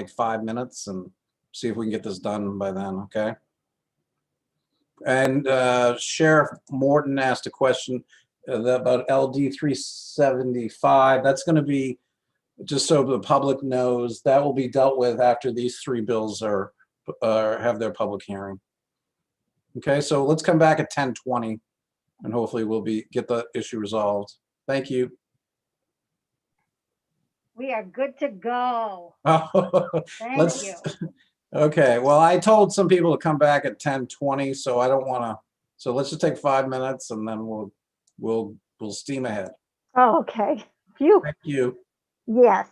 like 5 minutes and see if we can get this done by then, okay? And Sheriff Morton asked a question about LD 375. That's going to be, just so the public knows, that will be dealt with after these three bills are have their public hearing. Okay, so let's come back at 10:20 and hopefully we'll get the issue resolved. Thank you. We are good to go. Thank Let's, you. okay, well, I told some people to come back at 10:20, so I don't want to, so let's just take 5 minutes and then we'll steam ahead. Oh, okay. Phew. Thank you. Yes.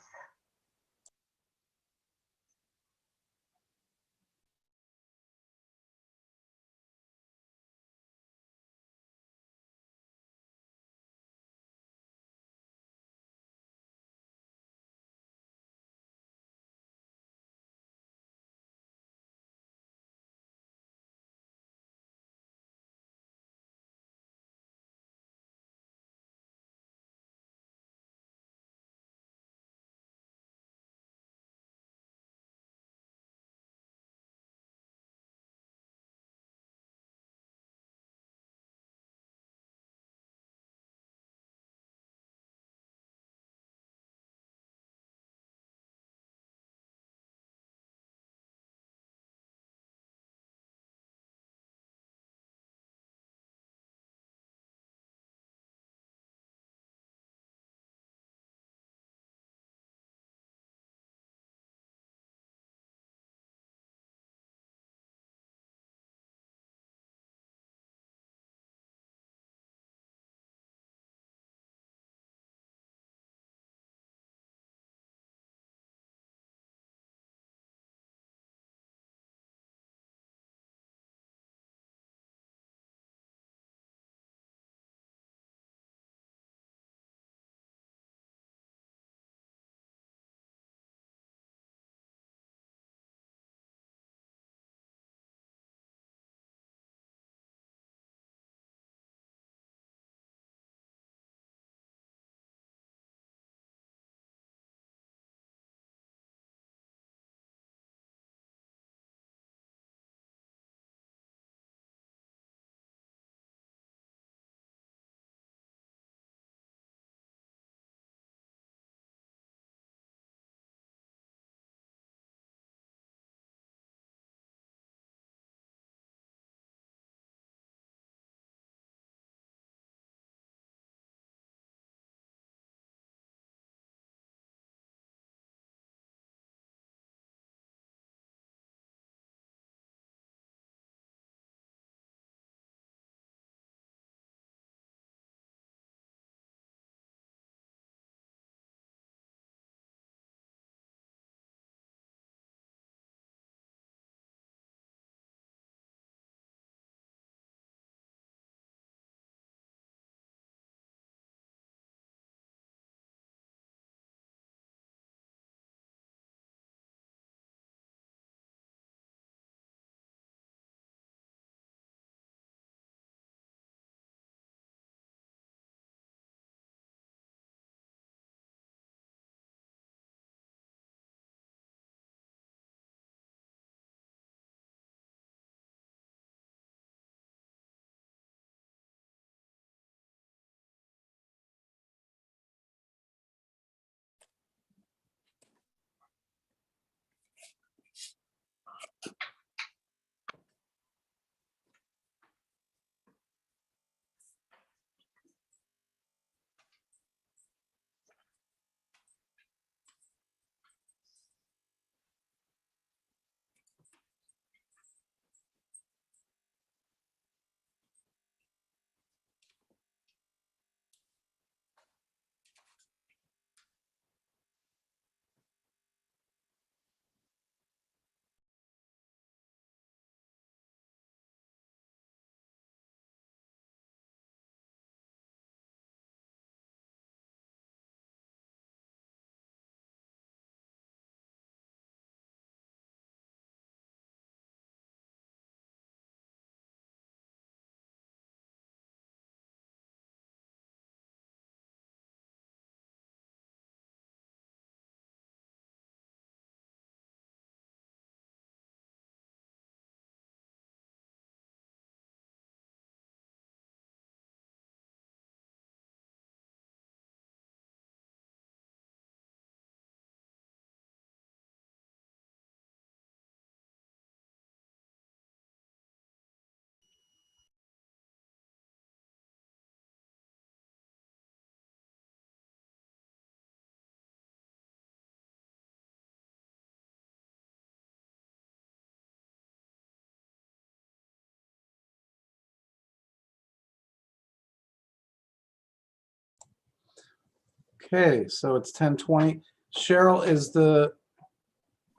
Okay, so it's 10:20. Cheryl,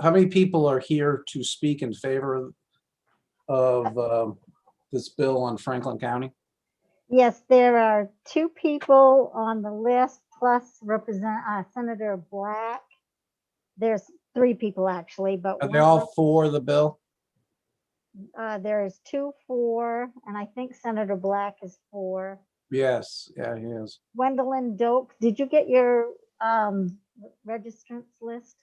how many people are here to speak in favor of this bill on Franklin County? Yes, there are 2 people on the list plus Senator Black. There's 3 people actually, but Are they all for the bill? there's 2 for, and I think Senator Black is for. Yes, yeah, he is. Gwendolyn Doak, did you get your registrants list?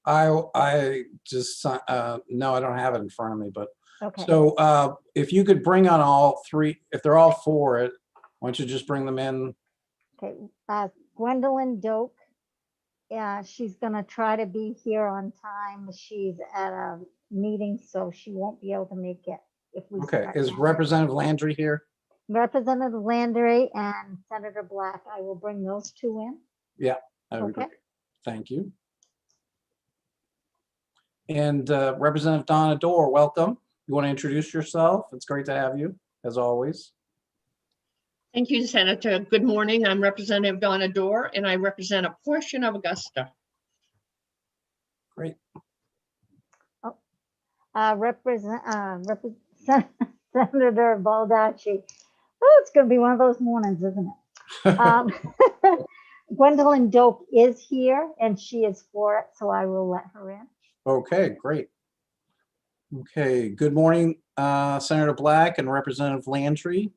I just, no, I don't have it in front of me, but, Okay. so if you could bring on all 3, if they're all for it, why don't you just bring them in? Okay, Gwendolyn Doak. Yeah, she's gonna try to be here on time. She's at a meeting, so she won't be able to make it if we Okay, start is now. Representative Landry here? Representative Landry and Senator Black, I will bring those 2 in. Yeah, that would be Okay. great. Thank you. And Representative Donna Dorr, welcome. You want to introduce yourself? It's great to have you, as always. Thank you, Senator. Good morning. I'm Representative Donna Dorr, and I represent a portion of Augusta. Great. Senator Baldacci. Oh, it's going to be one of those mornings, isn't it? Gwendolyn Doak is here, and she is for it, so I will let her in. Okay, great. Okay, good morning, Senator Black and Representative Landry.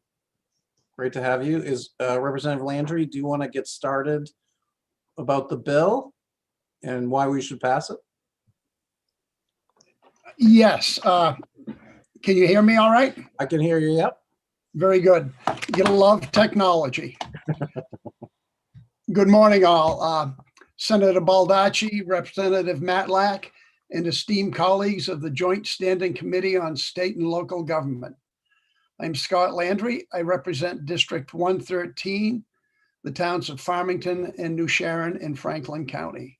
Great to have you. Is Representative Landry, do you want to get started about the bill and why we should pass it? Yes. Can you hear me all right? I can hear you, yep. Very good. You love technology. Good morning, all. Senator Baldacci, Representative Matlack, and esteemed colleagues of the Joint Standing Committee on State and Local Government. I'm Scott Landry. I represent District 113, the towns of Farmington and New Sharon in Franklin County.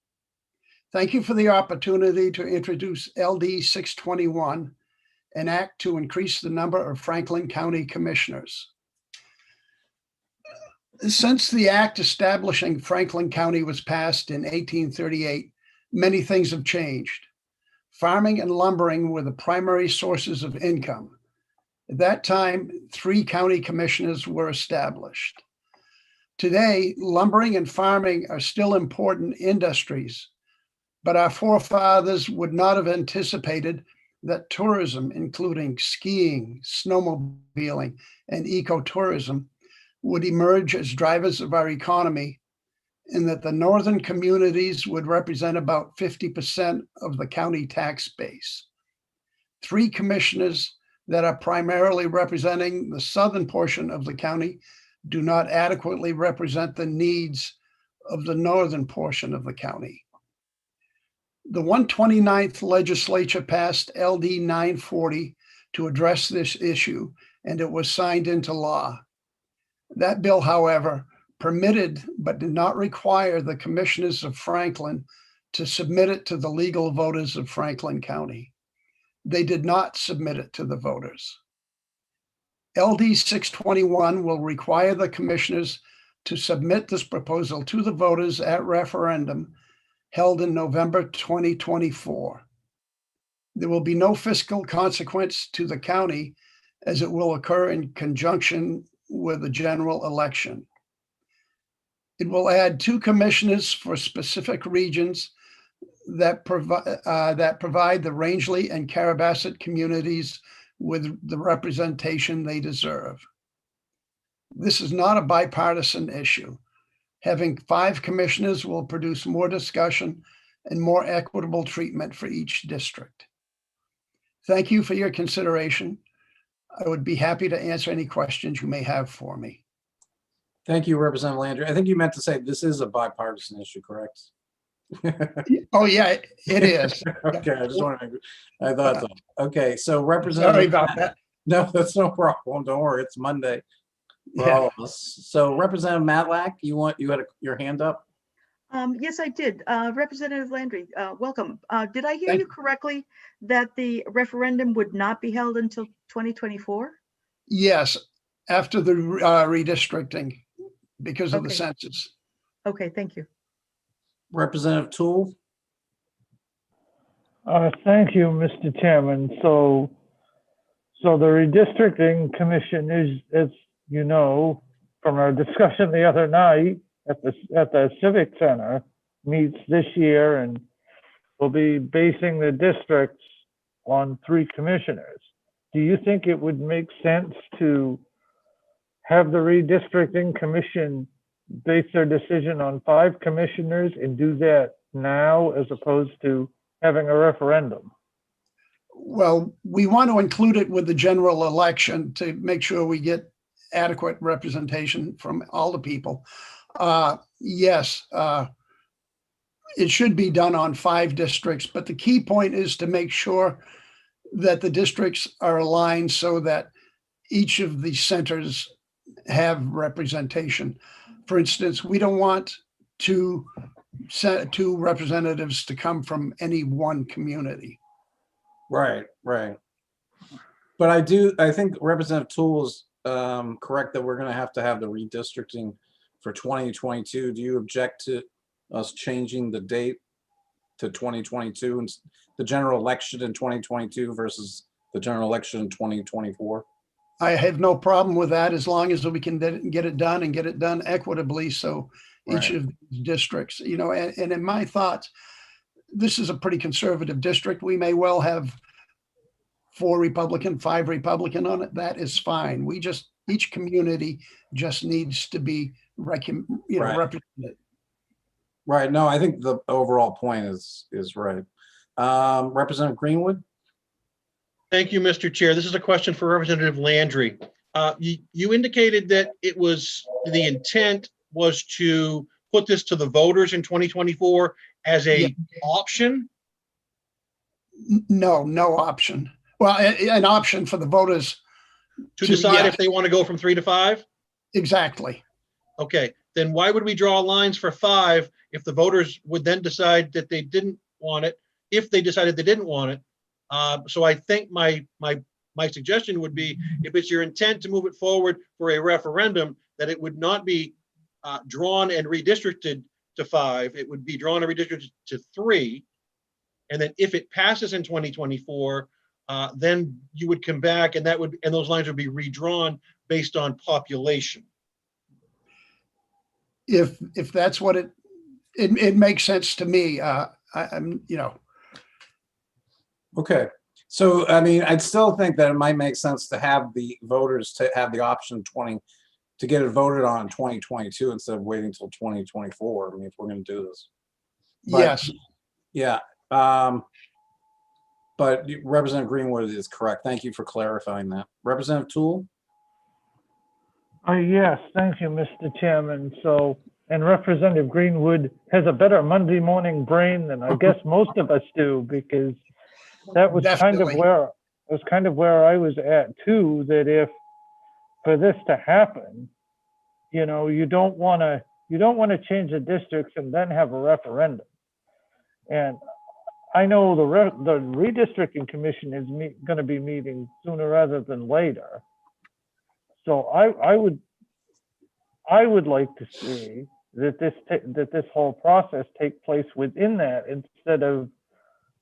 Thank you for the opportunity to introduce LD 621, an act to increase the number of Franklin County commissioners. Since the act establishing Franklin County was passed in 1838, many things have changed. Farming and lumbering were the primary sources of income. At that time, 3 county commissioners were established. Today, lumbering and farming are still important industries, but our forefathers would not have anticipated that tourism, including skiing, snowmobiling, and ecotourism, would emerge as drivers of our economy, and that the northern communities would represent about 50% of the county tax base. 3 commissioners that are primarily representing the southern portion of the county do not adequately represent the needs of the northern portion of the county. The 129th legislature passed LD 940 to address this issue, and it was signed into law. That bill, however, permitted but did not require the commissioners of Franklin to submit it to the legal voters of Franklin County. They did not submit it to the voters. LD 621 will require the commissioners to submit this proposal to the voters at referendum held in November 2024. There will be no fiscal consequence to the county as it will occur in conjunction with the general election. It will add 2 commissioners for specific regions that provide the Rangeley and Carabasset communities with the representation they deserve. This is not a bipartisan issue. Having 5 commissioners will produce more discussion and more equitable treatment for each district. Thank you for your consideration. I would be happy to answer any questions you may have for me. Thank you, Representative Landry. I think you meant to say this is a bipartisan issue, correct? Oh, yeah, it is. Okay, I just want to, I thought so. Okay, so Sorry Representative. about that. No, that's no problem. Don't worry, it's Monday for Yeah. all of us. So Representative Matlack, you had your hand up? Yes, I did. Representative Landry, welcome. Did I hear Thank you correctly that the referendum would not be held until 2024? Yes, after the redistricting because of the Okay. census. Okay, thank you. Representative Tool? Thank you, Mr. Chairman. So the redistricting commission is, as you know, from our discussion the other night at the Civic Center, meets this year and will be basing the districts on 3 commissioners. Do you think it would make sense to have the redistricting commission base their decision on 5 commissioners and do that now as opposed to having a referendum? Well, we want to include it with the general election to make sure we get adequate representation from all the people. Yes, it should be done on 5 districts, but the key point is to make sure that the districts are aligned so that each of the centers have representation. For instance, we don't want 2 representatives to come from any one community. Right. But I think Representative Tool is correct that we're going to have the redistricting for 2022. Do you object to us changing the date to 2022 and the general election in 2022 versus the general election in 2024? I have no problem with that as long as we can get it done and get it done equitably. So each Right. of these districts, and in my thoughts, this is a pretty conservative district. We may well have 4 Republican, 5 Republican on it. That is fine. Each community just needs to be Right. represented. Right. No, I think the overall point is right. Representative Greenwood? Thank you, Mr. Chair. This is a question for Representative Landry. You indicated that the intent was to put this to the voters in 2024 as a option? No option. Well, an option for the voters. To decide yeah. if they want to go from 3 to 5? Exactly. Okay, then why would we draw lines for 5 if the voters would then decide that they didn't want it, if they decided they didn't want it? So I think my suggestion would be, if it's your intent to move it forward for a referendum, that it would not be drawn and redistricted to 5. It would be drawn and redistricted to 3. And then if it passes in 2024, then you would come back and those lines would be redrawn based on population. If that's what it makes sense to me. Okay. So, I mean, I'd still think that it might make sense to have the voters to have the option to get it voted on in 2022 instead of waiting until 2024. I mean, if we're going to do this. But, Yes. Yeah. But Representative Greenwood is correct. Thank you for clarifying that. Representative Tool? Yes, thank you, Mr. Chairman. And Representative Greenwood has a better Monday morning brain than I guess most of us do, because that was Definitely. kind of where I was at too, that if for this to happen, you don't want to change the districts and then have a referendum. And I know the redistricting commission is going to be meeting sooner rather than later. So I would like to see that this whole process take place within that, instead of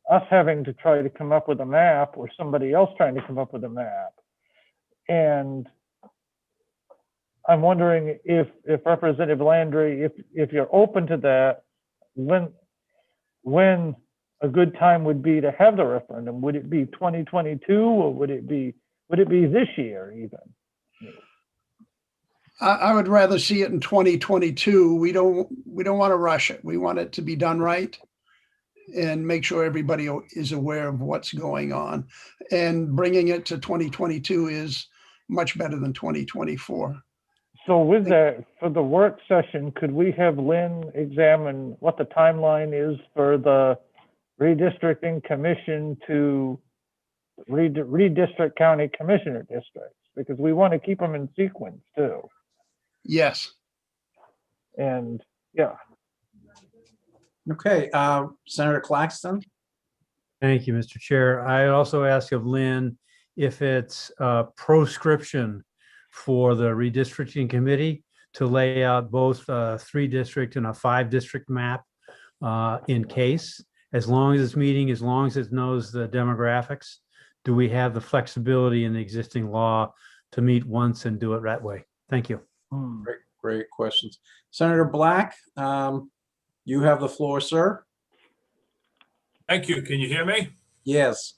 us having to try to come up with a map or somebody else trying to come up with a map. And I'm wondering if Representative Landry, if you're open to that, when a good time would be to have the referendum. Would it be 2022 or would it be this year even? I would rather see it in 2022. We don't want to rush it. We want it to be done right and make sure everybody is aware of what's going on. And bringing it to 2022 is much better than 2024. So with that, for the work session, could we have Lynn examine what the timeline is for the redistricting commission to redistrict county commissioner districts? Because we want to keep them in sequence too. Yes. And yeah. Okay, Senator Claxton? Thank you, Mr. Chair. I also ask of Lynn if it's proscription for the redistricting committee to lay out both a 3-district and a 5-district map, in case, as long as it's meeting, as long as it knows the demographics? Do we have the flexibility in the existing law to meet once and do it that way? Thank you. Great questions. Senator Black, you have the floor, sir. Thank you. Can you hear me? Yes.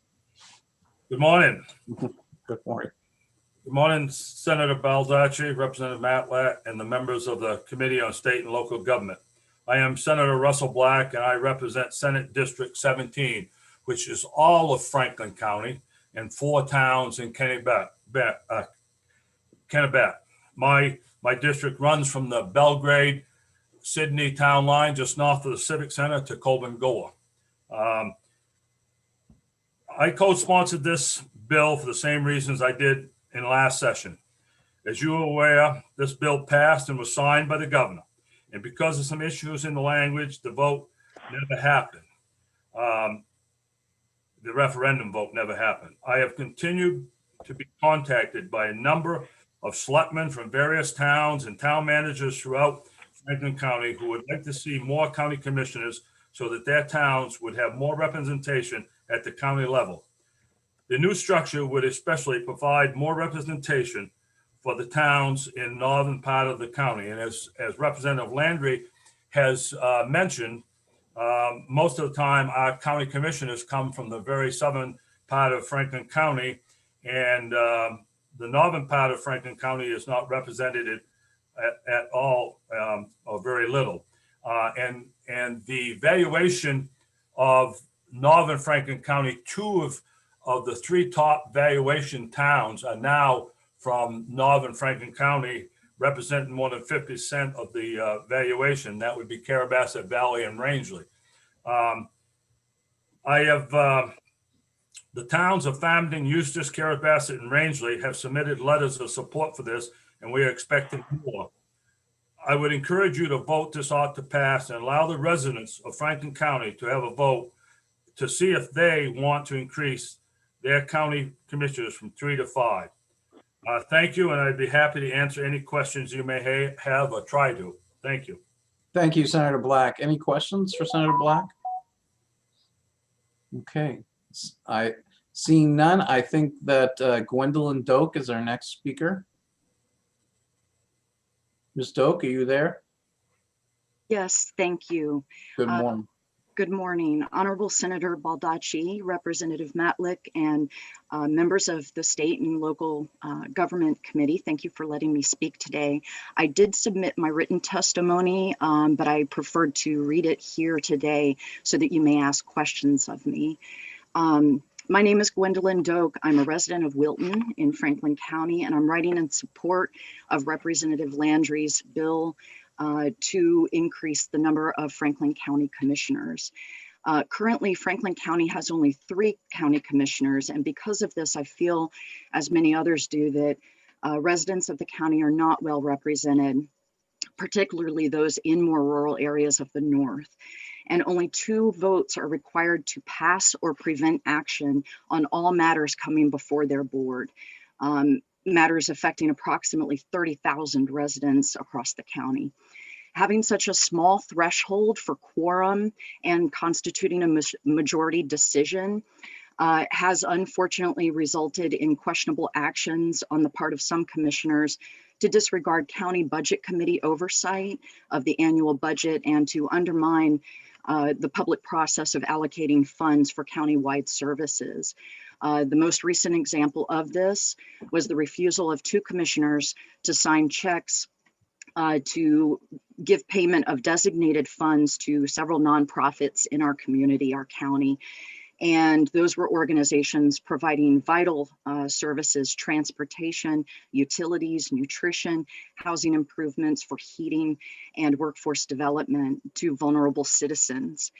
Good morning. Good morning. Good morning, Senator Baldacci, Representative Matlack, and the members of the Committee on State and Local Government. I am Senator Russell Black, and I represent Senate District 17, which is all of Franklin County and 4 towns in Kennebec. My district runs from the Belgrade Sydney town line just north of the Civic Center to Colburn Goa. I co-sponsored this bill for the same reasons I did in last session. As you are aware, this bill passed and was signed by the governor. And because of some issues in the language, the vote never happened. The referendum vote never happened. I have continued to be contacted by a number of selectmen from various towns and town managers throughout Franklin County who would like to see more county commissioners so that their towns would have more representation at the county level. The new structure would especially provide more representation for the towns in northern part of the county. And as Representative Landry has mentioned, most of the time our county commissioners come from the very southern part of Franklin County, and the northern part of Franklin County is not represented at all, or very little. And the valuation of northern Franklin County, 2 of the 3 top valuation towns are now from northern Franklin County, representing more than 50% of the valuation. That would be Carrabassett Valley and Rangeley. The towns of Farmington, Eustis, Carrabassett, and Rangeley have submitted letters of support for this, and we are expecting more. I would encourage you to vote this ought to pass and allow the residents of Franklin County to have a vote to see if they want to increase their county commissioners from 3 to 5. Thank you, and I'd be happy to answer any questions you may have or try to. Thank you. Thank you, Senator Black. Any questions for Senator Black? Okay, seeing none, I think that Gwendolyn Doak is our next speaker. Ms. Doak, are you there? Yes, thank you. Good morning. Good morning, Honorable Senator Baldacci, Representative Matlick, and members of the State and Local Government Committee. Thank you for letting me speak today. I did submit my written testimony, but I preferred to read it here today so that you may ask questions of me. My name is Gwendolyn Doak. I'm a resident of Wilton in Franklin County, and I'm writing in support of Representative Landry's bill to increase the number of Franklin County commissioners. Currently, Franklin County has only 3 county commissioners, and because of this, I feel, as many others do, that residents of the county are not well represented, particularly those in more rural areas of the north. And only 2 votes are required to pass or prevent action on all matters coming before their board. Matters affecting approximately 30,000 residents across the county. Having such a small threshold for quorum and constituting a majority decision has unfortunately resulted in questionable actions on the part of some commissioners to disregard county budget committee oversight of the annual budget and to undermine the public process of allocating funds for county-wide services. The most recent example of this was the refusal of 2 commissioners to sign checks to give payment of designated funds to several nonprofits in our community, our county. And those were organizations providing vital services, transportation, utilities, nutrition, housing improvements for heating, and workforce development to vulnerable citizens.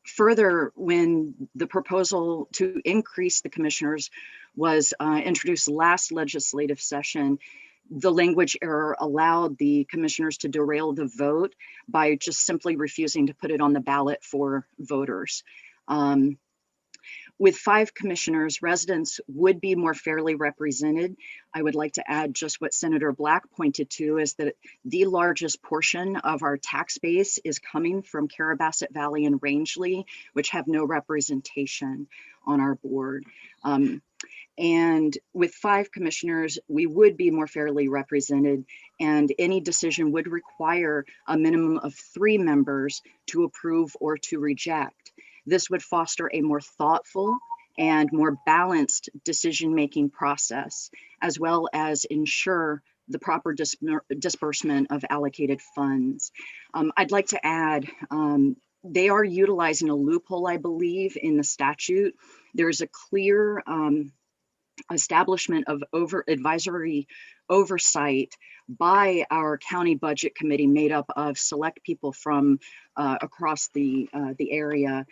Further, when the proposal to increase the commissioners was introduced last legislative session, the language error allowed the commissioners to derail the vote by just simply refusing to put it on the ballot for voters. With 5 commissioners, residents would be more fairly represented. I would like to add just what Senator Black pointed to, is that the largest portion of our tax base is coming from Carrabassett Valley and Rangeley, which have no representation on our board. And with 5 commissioners, we would be more fairly represented, and any decision would require a minimum of 3 members to approve or to reject. This would foster a more thoughtful and more balanced decision-making process, as well as ensure the proper disbursement of allocated funds. I'd like to add, they are utilizing a loophole, I believe, in the statute. There's a clear establishment of advisory oversight by our county budget committee, made up of select people from across the area,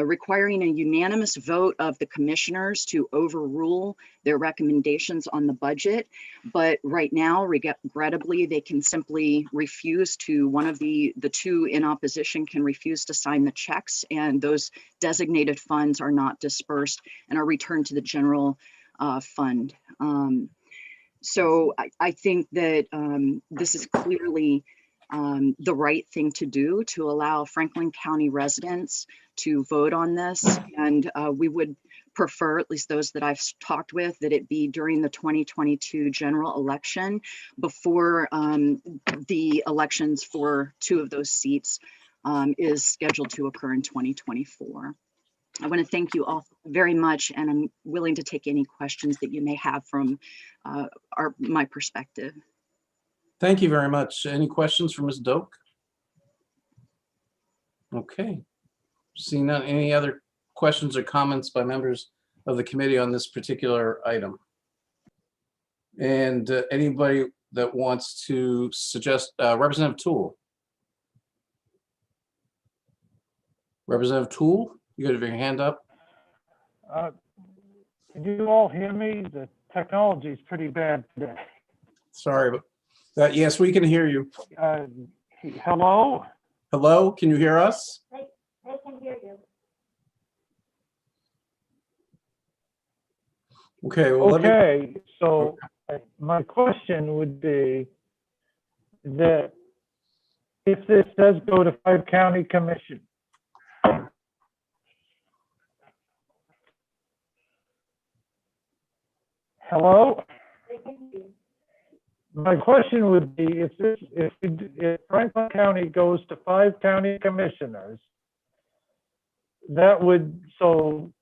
requiring a unanimous vote of the commissioners to overrule their recommendations on the budget. But right now, regrettably, they can simply refuse to, one of the 2 in opposition can refuse to sign the checks, and those designated funds are not dispersed and are returned to the general fund. So I think that this is clearly the right thing to do, to allow Franklin County residents to vote on this. And we would prefer, at least those that I've talked with, that it be during the 2022 general election, before the elections for 2 of those seats is scheduled to occur in 2024. I want to thank you all very much, and I'm willing to take any questions that you may have from my perspective. Thank you very much. Any questions for Ms. Doak? Okay. Seeing none, any other questions or comments by members of the committee on this particular item? And anybody that wants to suggest, Representative Toole? Representative Toole, you got your hand up? Can you all hear me? The technology is pretty bad today. Sorry, but yes, we can hear you. Hello? Hello, can you hear us? They can hear you. Okay, well, let me, Okay, so my question would be that if this does go to 5 county commission, hello? My question would be, if Franklin County goes to 5 county commissioners, that would, so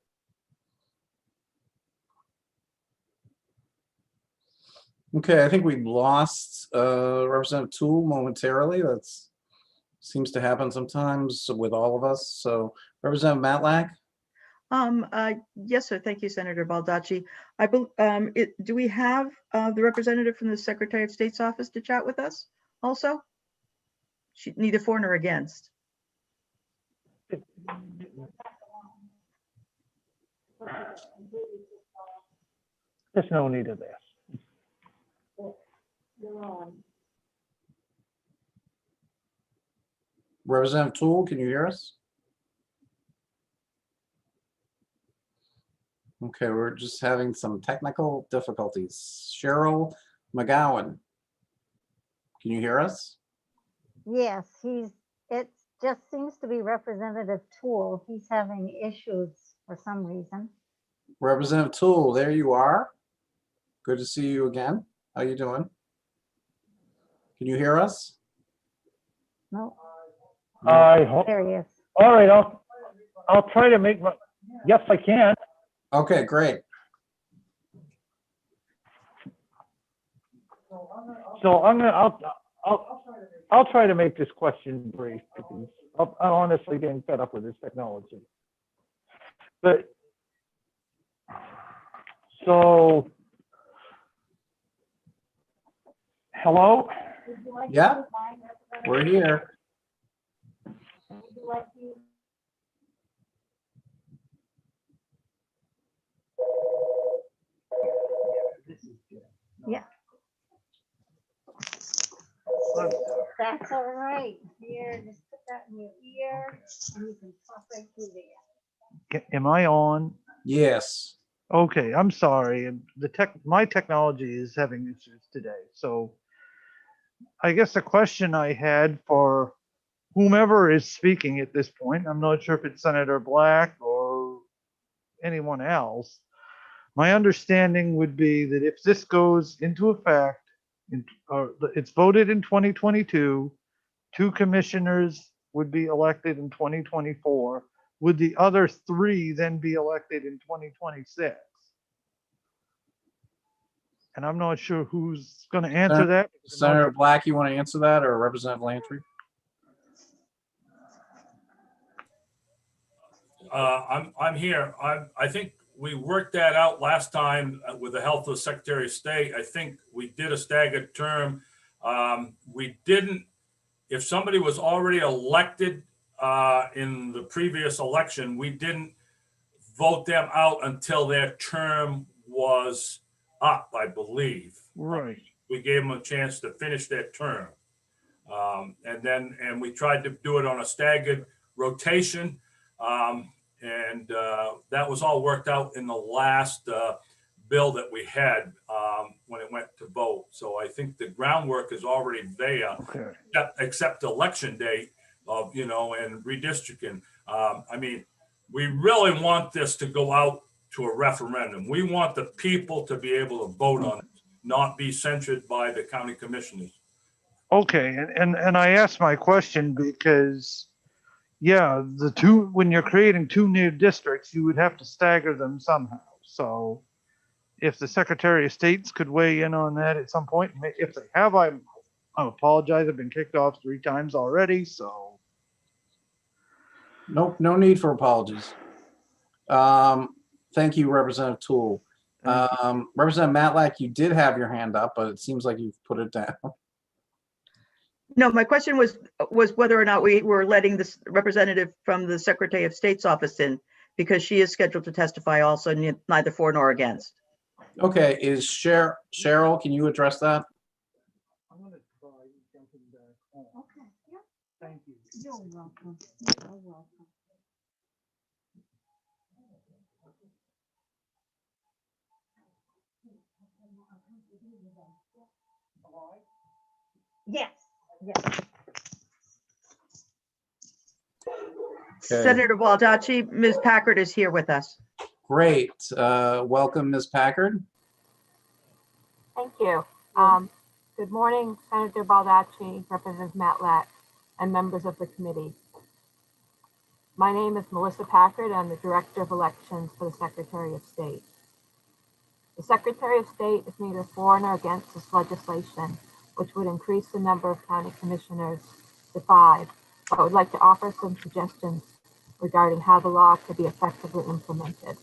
okay, I think we lost Representative Toole momentarily. That's seems to happen sometimes with all of us. So Representative Matlack? Yes, sir. Thank you, Senator Baldacci. Do we have the representative from the Secretary of State's office to chat with us also? Neither for nor against. there's no need of this. Representative Toole, can you hear us? Okay, we're just having some technical difficulties. Cheryl McGowan, can you hear us? Yes, it just seems to be Representative Toole. He's having issues for some reason. Representative Toole, there you are. Good to see you again. How you doing? Can you hear us? No, I hope. there he is. All right, I'll try to make my. Yes, I can. Okay, great. So I'll try to make this question brief because I'm honestly getting fed up with this technology. But so, hello? Yeah, we're here. Yeah. That's all right. Here, just put that in your ear and you can talk right through there. Am I on? Yes. Okay, I'm sorry. And my technology is having issues today. So I guess the question I had for whomever is speaking at this point, I'm not sure if it's Senator Black or anyone else. My understanding would be that if this goes into effect, it's voted in 2022, 2 commissioners would be elected in 2024. Would the other 3 then be elected in 2026? And I'm not sure who's going to answer that. Senator Black, you want to answer that, or Representative Lantry? I'm here. I think we worked that out last time with the help of the Secretary of State. I think we did a staggered term. We didn't, if somebody was already elected in the previous election, we didn't vote them out until their term was up, I believe. Right. We gave them a chance to finish their term. And we tried to do it on a staggered rotation. That was all worked out in the last bill that we had when it went to vote. So I think the groundwork is already there, Okay. except election day of, and redistricting. I mean, we really want this to go out to a referendum. We want the people to be able to vote on it, not be censored by the county commissioners. Okay, and I asked my question because, yeah, when you're creating 2 new districts, you would have to stagger them somehow. So if the Secretary of States could weigh in on that at some point, if they have, I apologize, I've been kicked off 3 times already, so. Nope, no need for apologies. Thank you, Representative Toole. Representative Matlack, you did have your hand up, but it seems like you've put it down. No, my question was whether or not we were letting this representative from the Secretary of State's office in, because she is scheduled to testify also, neither for nor against. Okay, is Cheryl, can you address that? I'm going to try jumping back on. Okay, yeah, Thank you. you're welcome. You're welcome. Yes, yes. Okay. Senator Baldacci, Ms. Packard is here with us. Great. Welcome, Ms. Packard. Thank you. Good morning, Senator Baldacci, Representative Matlack, and members of the committee. My name is Melissa Packard. I'm the Director of Elections for the Secretary of State. The Secretary of State is neither for nor against this legislation, which would increase the number of county commissioners to 5, but would like to offer some suggestions regarding how the law could be effectively implemented.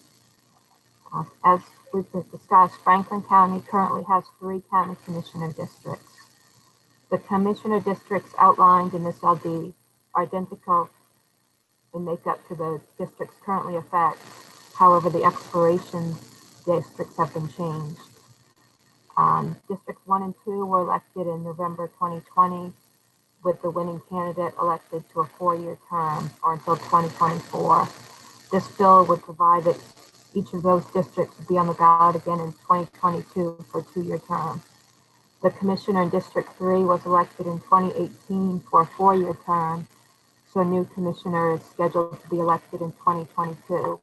As we've discussed, Franklin County currently has 3 county commissioner districts. The commissioner districts outlined in this LD are identical in makeup to the districts currently affect. However, the expiration districts have been changed. Districts 1 and 2 were elected in November 2020, with the winning candidate elected to a 4-year term or until 2024. This bill would provide that each of those districts would be on the ballot again in 2022 for a 2-year term. The commissioner in District 3 was elected in 2018 for a 4-year term, so a new commissioner is scheduled to be elected in 2022.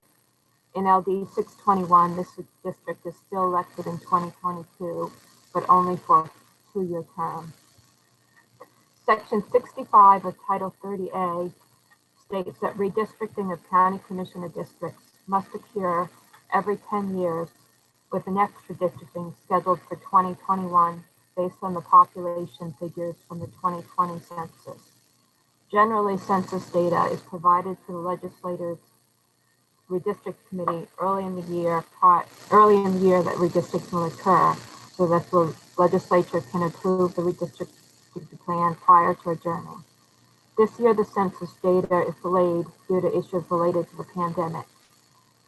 In LD 621, this district is still elected in 2022, but only for a 2-year term. Section 65 of Title 30A states that redistricting of county commissioner districts must occur every 10 years, with an extra districting scheduled for 2021 based on the population figures from the 2020 census. Generally, census data is provided to the legislature's redistrict committee early in the year that redistricting will occur, so that the legislature can approve the redistricting plan prior to adjourning. This year, the census data is delayed due to issues related to the pandemic.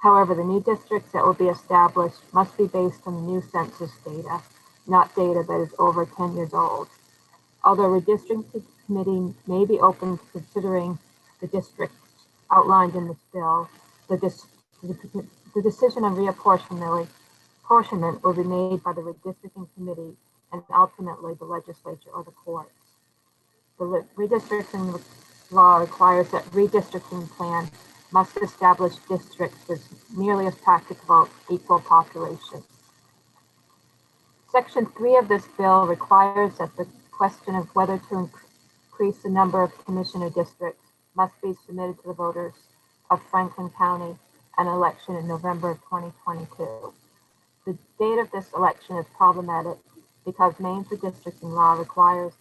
However, the new districts that will be established must be based on the new census data, not data that is over 10 years old. Although redistricting committee may be open to considering the districts outlined in this bill, the the decision on reapportionment will be made by the redistricting committee and ultimately the legislature or the courts. The redistricting law requires that redistricting plan must establish districts with nearly as practicable equal populations. Section 3 of this bill requires that the question of whether to increase the number of commissioner districts must be submitted to the voters of Franklin County an election in November of 2022. The date of this election is problematic because Maine's redistricting law requires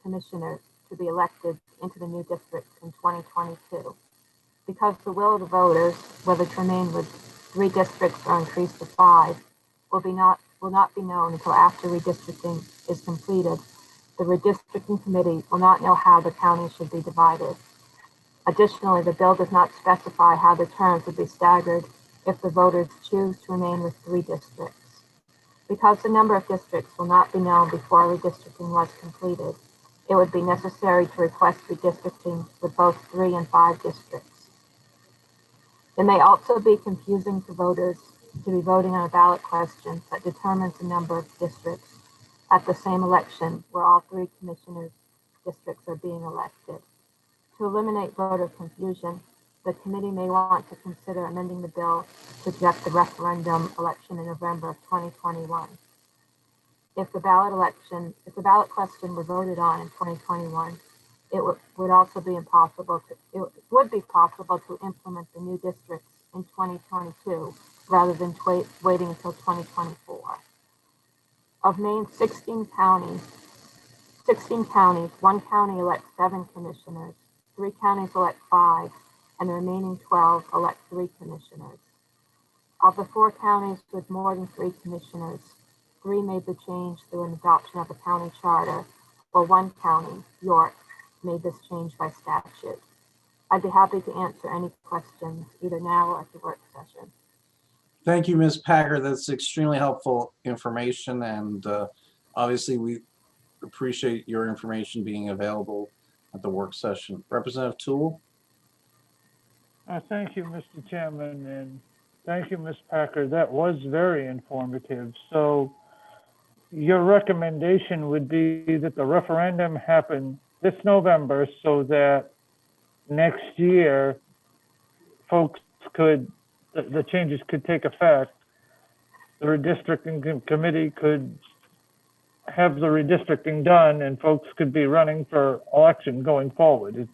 commissioners to be elected into the new districts in 2022. Because the will of the voters, whether to remain with 3 districts or increase to 5, will not be known until after redistricting is completed. The redistricting committee will not know how the county should be divided. Additionally, the bill does not specify how the terms would be staggered if the voters choose to remain with 3 districts. Because the number of districts will not be known before redistricting was completed, it would be necessary to request redistricting with both 3 and 5 districts. It may also be confusing to voters to be voting on a ballot question that determines the number of districts at the same election where all 3 commissioners' districts are being elected. To eliminate voter confusion, the committee may want to consider amending the bill to project the referendum election in November of 2021. If the ballot question were voted on in 2021, it would also be possible to implement the new districts in 2022 rather than waiting until 2024. Of Maine's 16 counties, 1 county elects 7 commissioners, 3 counties elect 5, and the remaining 12 elect 3 commissioners. Of the 4 counties with more than 3 commissioners, 3 made the change through an adoption of a county charter, while 1 county, York, made this change by statute. I'd be happy to answer any questions either now or at the work session. Thank you, Ms. Packer. That's extremely helpful information, and obviously we appreciate your information being available at the work session. Representative Toole? Thank you, Mr. Chairman, and thank you, Ms. Packer. That was very informative. So your recommendation would be that the referendum happen this November so that next year folks could, the changes could take effect. The redistricting committee could have the redistricting done and folks could be running for election going forward.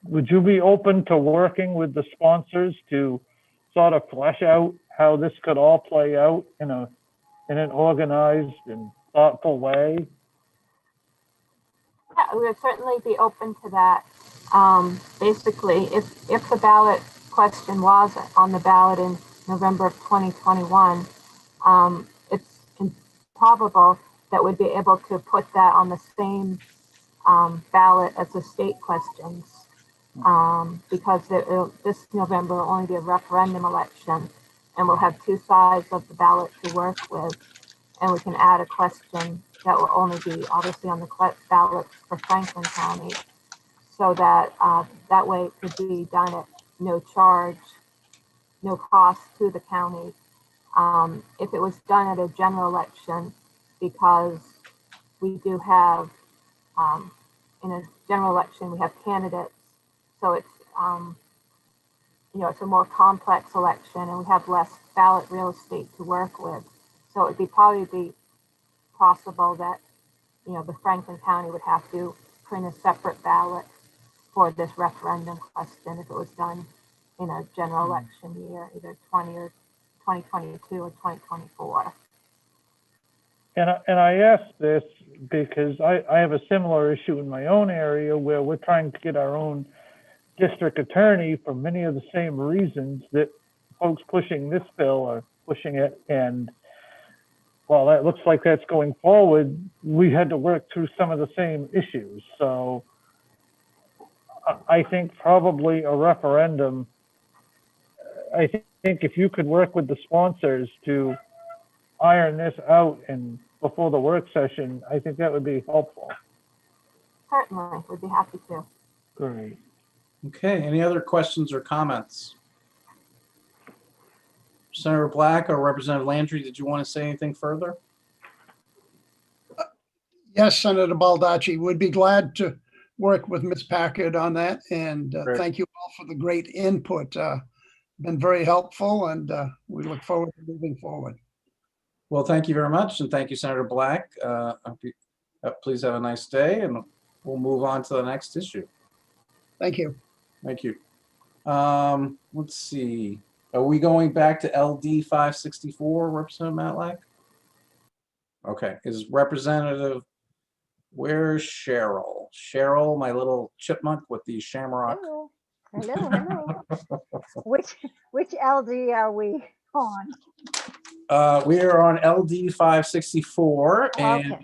Would you be open to working with the sponsors to sort of flesh out how this could all play out in an organized and thoughtful way? Yeah, we would certainly be open to that. Basically, if the ballot question was on the ballot in November of 2021, it's probable that we'd be able to put that on the same ballot as the state questions, because this November will only be a referendum election, and we'll have 2 sides of the ballot to work with, and we can add a question that will only be obviously on the ballot for Franklin County, so that that way it could be done at no charge, no cost to the county. If it was done at a general election, because we do have, in a general election, we have candidates, so it's, it's a more complex election and we have less ballot real estate to work with. So it would probably be possible that, the Franklin County would have to print a separate ballot for this referendum question if it was done in a general election year, either 2022 or 2024. And I ask this because I have a similar issue in my own area where we're trying to get our own district attorney for many of the same reasons that folks pushing this bill are pushing it. And while that looks like that's going forward, we had to work through some of the same issues. So I think probably a referendum, I think if you could work with the sponsors to iron this out and before the work session, I think that would be helpful. Certainly, we'd be happy to. Great. Okay, any other questions or comments? Senator Black or Representative Landry, did you want to say anything further? Yes, Senator Baldacci, would be glad to work with Ms. Packard on that. And Great. thank you all for the great input. Been very helpful, and we look forward to moving forward. Well, thank you very much. And thank you, Senator Black. Please have a nice day, and we'll move on to the next issue. Thank you. Thank you. Let's see. Are we going back to LD 564, Representative Matlack? Okay, is Representative, where's Cheryl? Cheryl, my little chipmunk with the shamrock. Hello, hello, hello. Which LD are we on? We are on LD 564, and Okay.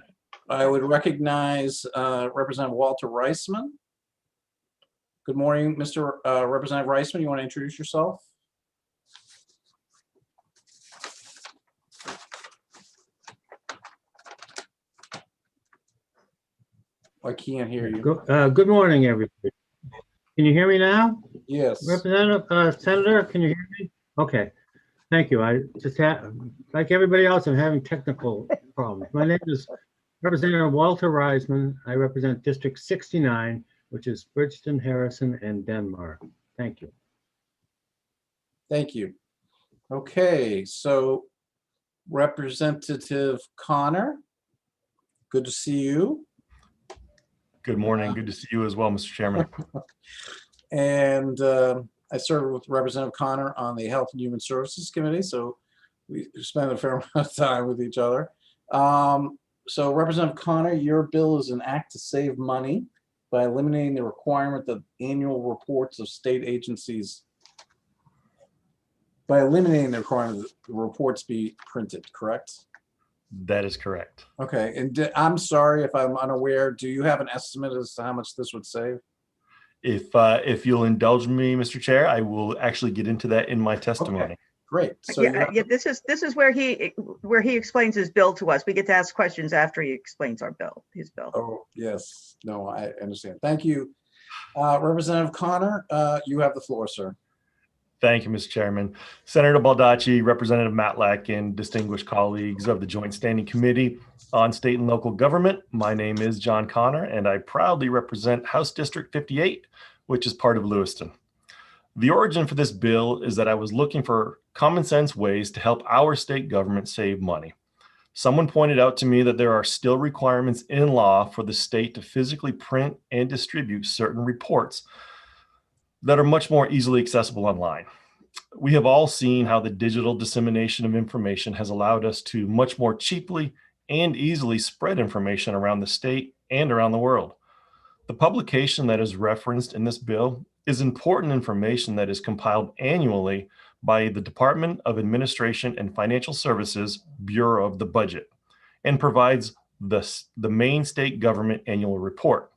I would recognize Representative Walter Reisman. Good morning, Mr. Representative Reisman. You want to introduce yourself? I can't hear you. Good morning, everybody. Can you hear me now? Yes. Representative, Senator, can you hear me? Okay, thank you. I just have, like everybody else, I'm having technical problems. My name is Representative Walter Reisman. I represent District 69, which is Bridgeton, Harrison, and Denmark. Thank you. Thank you. Okay, so Representative Connor, good to see you. Good morning. Good to see you as well, Mr. Chairman. And I served with Representative Connor on the Health and Human Services Committee, so we spent a fair amount of time with each other. So Representative Connor, your bill is an act to save money by eliminating the requirement that annual reports of state agencies, by eliminating the requirement that the reports be printed, correct? That is correct. Okay, and I'm sorry if I'm unaware, do you have an estimate as to how much this would save? If you'll indulge me, Mr. Chair, I will actually get into that in my testimony. Okay, great. So Yeah, this is where he explains his bill to us. We get to ask questions after he explains his bill. Oh, yes. No, I understand. Thank you. Representative Connor, you have the floor, sir. Thank you, Mr. Chairman. Senator Baldacci, Representative Matlack, and distinguished colleagues of the Joint Standing Committee on State and Local Government. My name is John Connor, and I proudly represent House District 58, which is part of Lewiston. The origin for this bill is that I was looking for common sense ways to help our state government save money. Someone pointed out to me that there are still requirements in law for the state to physically print and distribute certain reports that are much more easily accessible online. We have all seen how the digital dissemination of information has allowed us to much more cheaply and easily spread information around the state and around the world. The publication that is referenced in this bill is important information that is compiled annually by the Department of Administration and Financial Services Bureau of the Budget and provides the main state government annual report.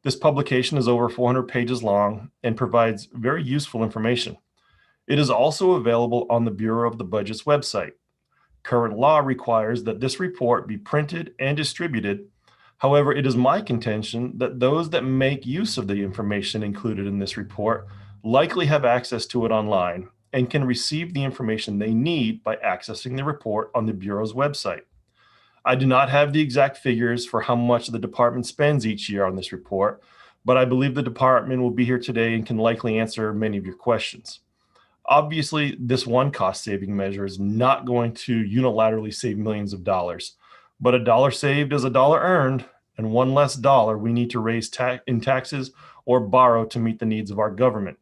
This publication is over 400 pages long and provides very useful information. It is also available on the Bureau of the Budget's website. Current law requires that this report be printed and distributed. However, it is my contention that those that make use of the information included in this report likely have access to it online and can receive the information they need by accessing the report on the Bureau's website. I do not have the exact figures for how much the department spends each year on this report, but I believe the department will be here today and can likely answer many of your questions. Obviously, this one cost-saving measure is not going to unilaterally save millions of dollars, but a dollar saved is a dollar earned, and one less dollar we need to raise in taxes or borrow to meet the needs of our government.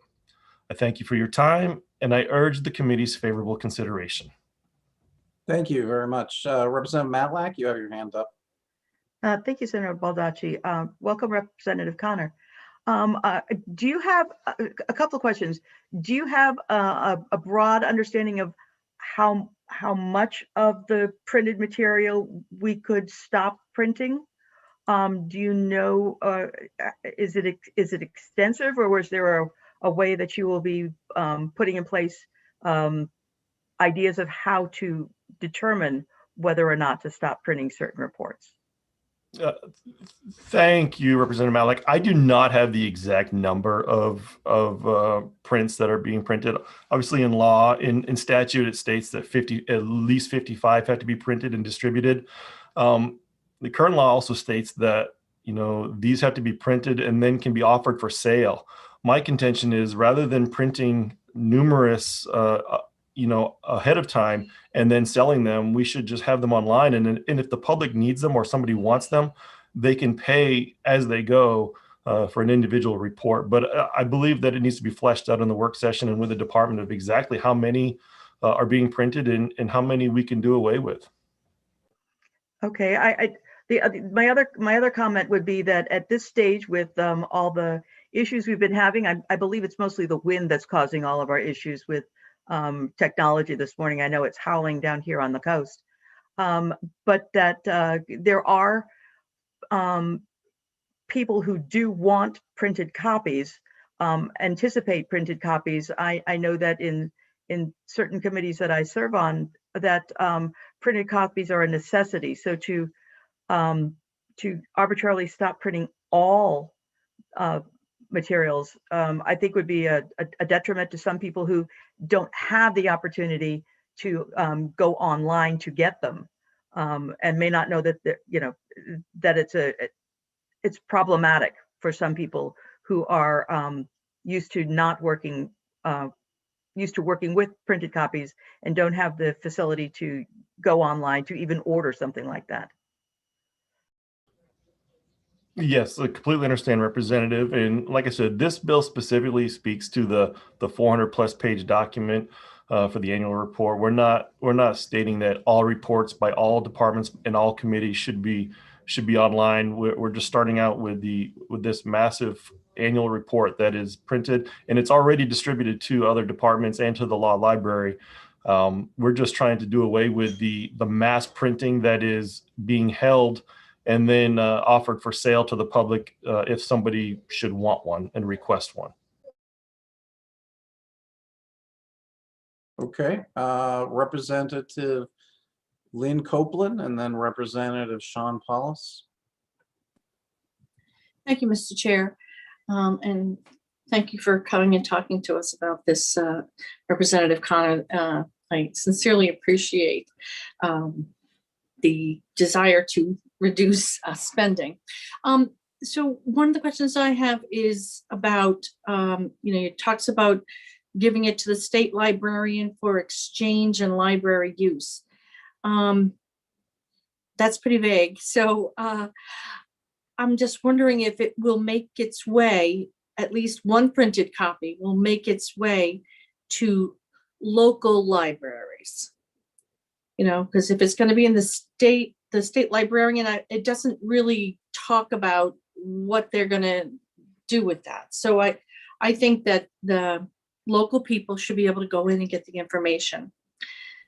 I thank you for your time, and I urge the committee's favorable consideration. Thank you very much. Representative Matlack, you have your hand up. Thank you, Senator Baldacci. Welcome, Representative Connor. Do you have a couple of questions? Do you have a broad understanding of how much of the printed material we could stop printing? Do you know, is it extensive, or was there a way that you will be putting in place ideas of how to determine whether or not to stop printing certain reports? Thank you, Representative Malik. I do not have the exact number of prints that are being printed. Obviously, in law, in statute, it states that at least 55 have to be printed and distributed. The current law also states that these have to be printed and then can be offered for sale. My contention is rather than printing numerous ahead of time and then selling them, we should just have them online. And if the public needs them or somebody wants them, they can pay as they go for an individual report. But I believe that it needs to be fleshed out in the work session and with the department of exactly how many are being printed and how many we can do away with. Okay, my other comment would be that at this stage, with all the issues we've been having, I believe it's mostly the wind that's causing all of our issues with technology this morning. I know it's howling down here on the coast, but that there are people who do want printed copies, anticipate printed copies. I know that in certain committees that I serve on, that printed copies are a necessity. So to arbitrarily stop printing all materials, I think would be a detriment to some people who don't have the opportunity to go online to get them, and may not know that that it's problematic for some people who are used to working with printed copies and don't have the facility to go online to even order something like that. Yes, I completely understand, Representative. And like I said, this bill specifically speaks to the 400+ page document for the annual report. We're not stating that all reports by all departments and all committees should be online. We're just starting out with this massive annual report that is printed, and it's already distributed to other departments and to the law library. We're just trying to do away with the mass printing that is being held and then offered for sale to the public if somebody should want one and request one. Okay, Representative Lynn Copeland and then Representative Sean Paulus. Thank you, Mr. Chair. And thank you for coming and talking to us about this, Representative Connor. I sincerely appreciate the desire to reduce spending. So one of the questions I have is about, it talks about giving it to the state librarian for exchange and library use. That's pretty vague. So I'm just wondering if it will make its way, at least one printed copy will make its way to local libraries. Because if it's going to be in the state librarian, it doesn't really talk about what they're going to do with that. So I think that the local people should be able to go in and get the information,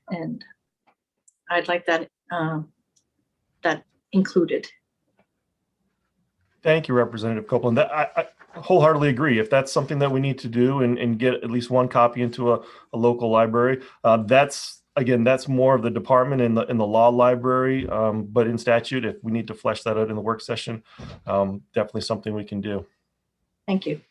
and I'd like that that included. Thank you, Representative Copeland. I wholeheartedly agree. If that's something that we need to do and get at least one copy into a local library, that's more of the department in the law library. But in statute, if we need to flesh that out in the work session, definitely something we can do. Thank you.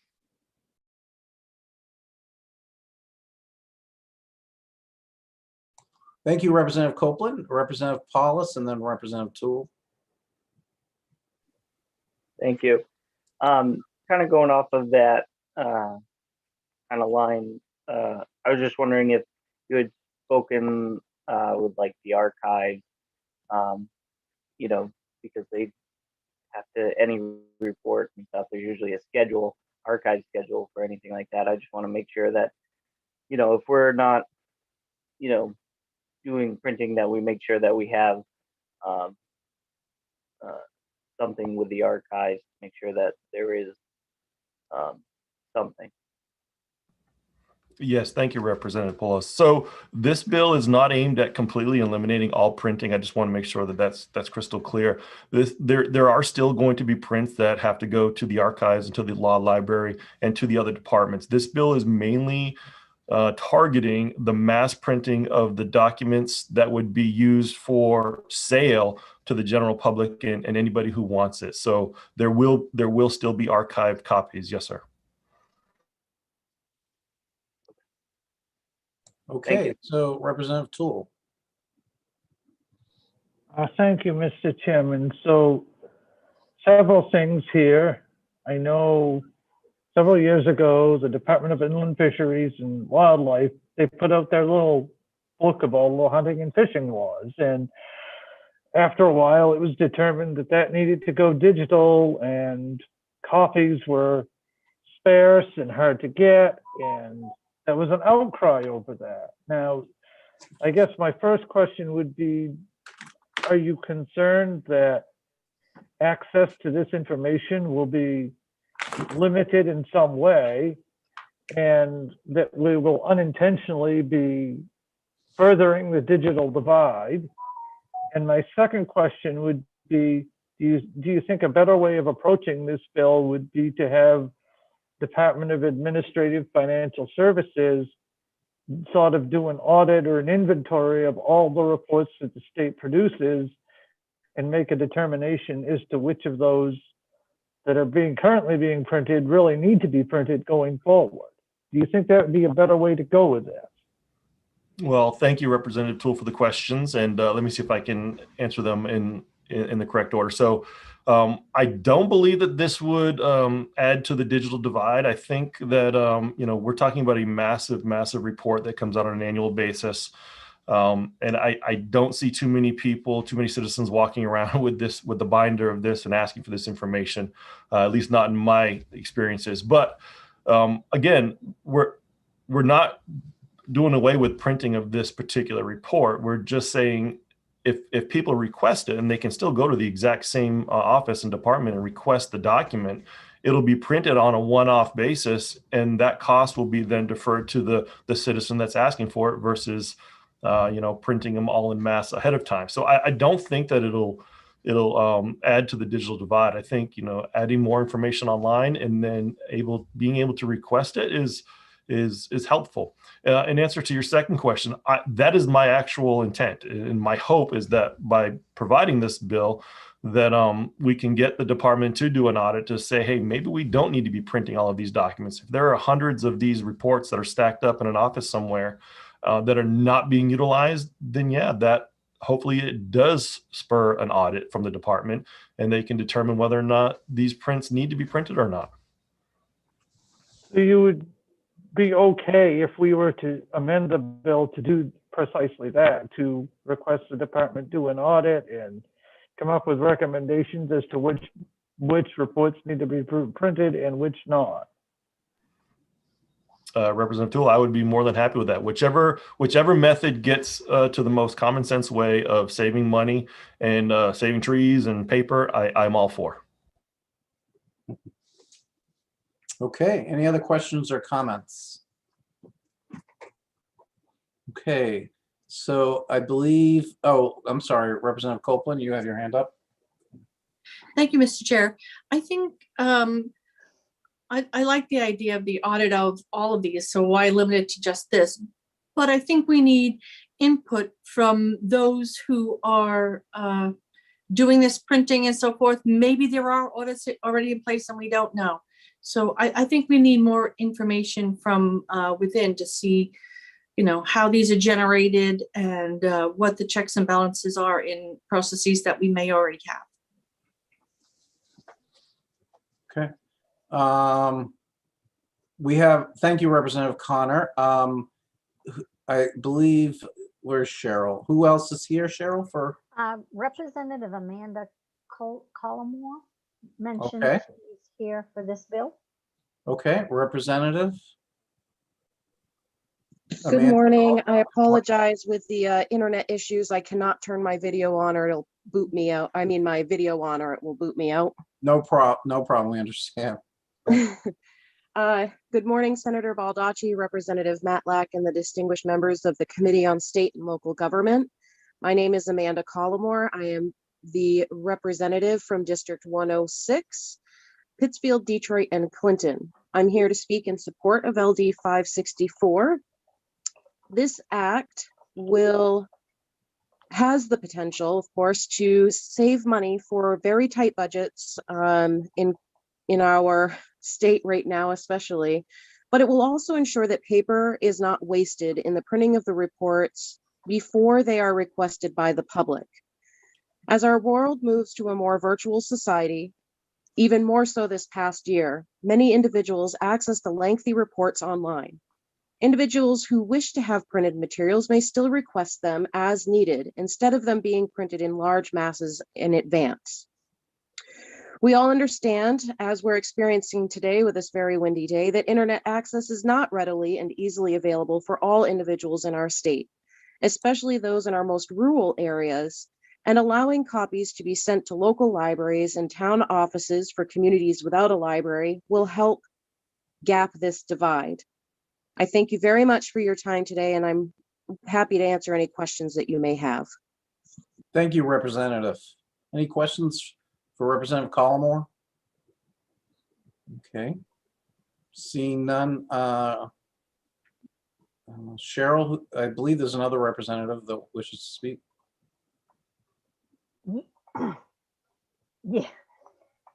Thank you, Representative Copeland, Representative Paulus, and then Representative Toole. Thank you. Kind of going off of that kind of line, I was just wondering if you had spoken with like the archive, because they have to, any report and stuff, there's usually a schedule, archive schedule for anything like that. I just want to make sure that, if we're not, doing printing, that we make sure that we have something with the archives, make sure that there is something. Yes, thank you, Representative Paulus. So this bill is not aimed at completely eliminating all printing. I just want to make sure that that's crystal clear. There are still going to be prints that have to go to the archives and to the law library and to the other departments. This bill is mainly targeting the mass printing of the documents that would be used for sale to the general public and anybody who wants it. So there will still be archived copies. Yes, sir. Okay, so Representative Toole. Thank you, Mr. Chairman. So several things here. I know several years ago, the Department of Inland Fisheries and Wildlife, they put out their little book of all the hunting and fishing laws. And after a while, it was determined that that needed to go digital, and copies were sparse and hard to get. And there was an outcry over that. Now, I guess my first question would be, are you concerned that access to this information will be limited in some way, and that we will unintentionally be furthering the digital divide? And my second question would be, do you think a better way of approaching this bill would be to have Department of Administrative Financial Services sort of do an audit or an inventory of all the reports that the state produces and make a determination as to which of those that are currently being printed really need to be printed going forward? Do you think that would be a better way to go with that? Well, thank you, Representative Toole, for the questions, and let me see if I can answer them in the correct order. So I don't believe that this would add to the digital divide. I think that we're talking about a massive report that comes out on an annual basis, and I don't see too many citizens walking around with the binder of this and asking for this information, at least not in my experiences. But again, we're not doing away with printing of this particular report. We're just saying if people request it, and they can still go to the exact same office and department and request the document, it'll be printed on a one-off basis, and that cost will be then deferred to the citizen that's asking for it versus printing them all in mass ahead of time. So I don't think that it'll add to the digital divide. I think adding more information online and then being able to request it is helpful. In answer to your second question, that is my actual intent, and my hope is that by providing this bill, that we can get the department to do an audit to say, hey, maybe we don't need to be printing all of these documents. If there are hundreds of these reports that are stacked up in an office somewhere that are not being utilized, then yeah, that hopefully it does spur an audit from the department, and they can determine whether or not these prints need to be printed or not. So you would be okay if we were to amend the bill to do precisely that, to request the department do an audit and come up with recommendations as to which reports need to be printed and which not? Representative Toole, I would be more than happy with that. Whichever method gets to the most common sense way of saving money and saving trees and paper, I'm all for. Okay, any other questions or comments? Okay, so I believe, I'm sorry, Representative Copeland, you have your hand up. Thank you, Mr. Chair. I think I like the idea of the audit of all of these, so why limit it to just this? But I think we need input from those who are doing this printing and so forth. Maybe there are audits already in place and we don't know. So I think we need more information from within to see, how these are generated and what the checks and balances are in processes that we may already have. Okay. Thank you, Representative Connor. I believe, where's Cheryl? Who else is here, Cheryl, for? Representative Amanda Collmore mentioned Okay. she's here for this bill. Okay, Representative. Good Amanda. morning. I apologize with the internet issues. I cannot turn my video on or it'll boot me out. I mean, my video on or it will boot me out. No problem. We understand. Good morning, Senator Baldacci, Representative Matlack, and the distinguished members of the Committee on State and Local Government. My name is Amanda Collmore. I am the representative from District 106, Pittsfield, Detroit, and Clinton. I'm here to speak in support of LD 564. This act will has the potential, of course, to save money for very tight budgets in our state right now, especially. But it will also ensure that paper is not wasted in the printing of the reports before they are requested by the public. As our world moves to a more virtual society, even more so this past year, many individuals access the lengthy reports online. Individuals who wish to have printed materials may still request them as needed instead of them being printed in large masses in advance. We all understand, as we're experiencing today with this very windy day, that internet access is not readily and easily available for all individuals in our state, especially those in our most rural areas, and allowing copies to be sent to local libraries and town offices for communities without a library will help gap this divide. I thank you very much for your time today, and I'm happy to answer any questions that you may have. Thank you, Representative. Any questions for Representative Collmore? Okay. Seeing none. Cheryl, I believe there's another representative that wishes to speak. Yeah.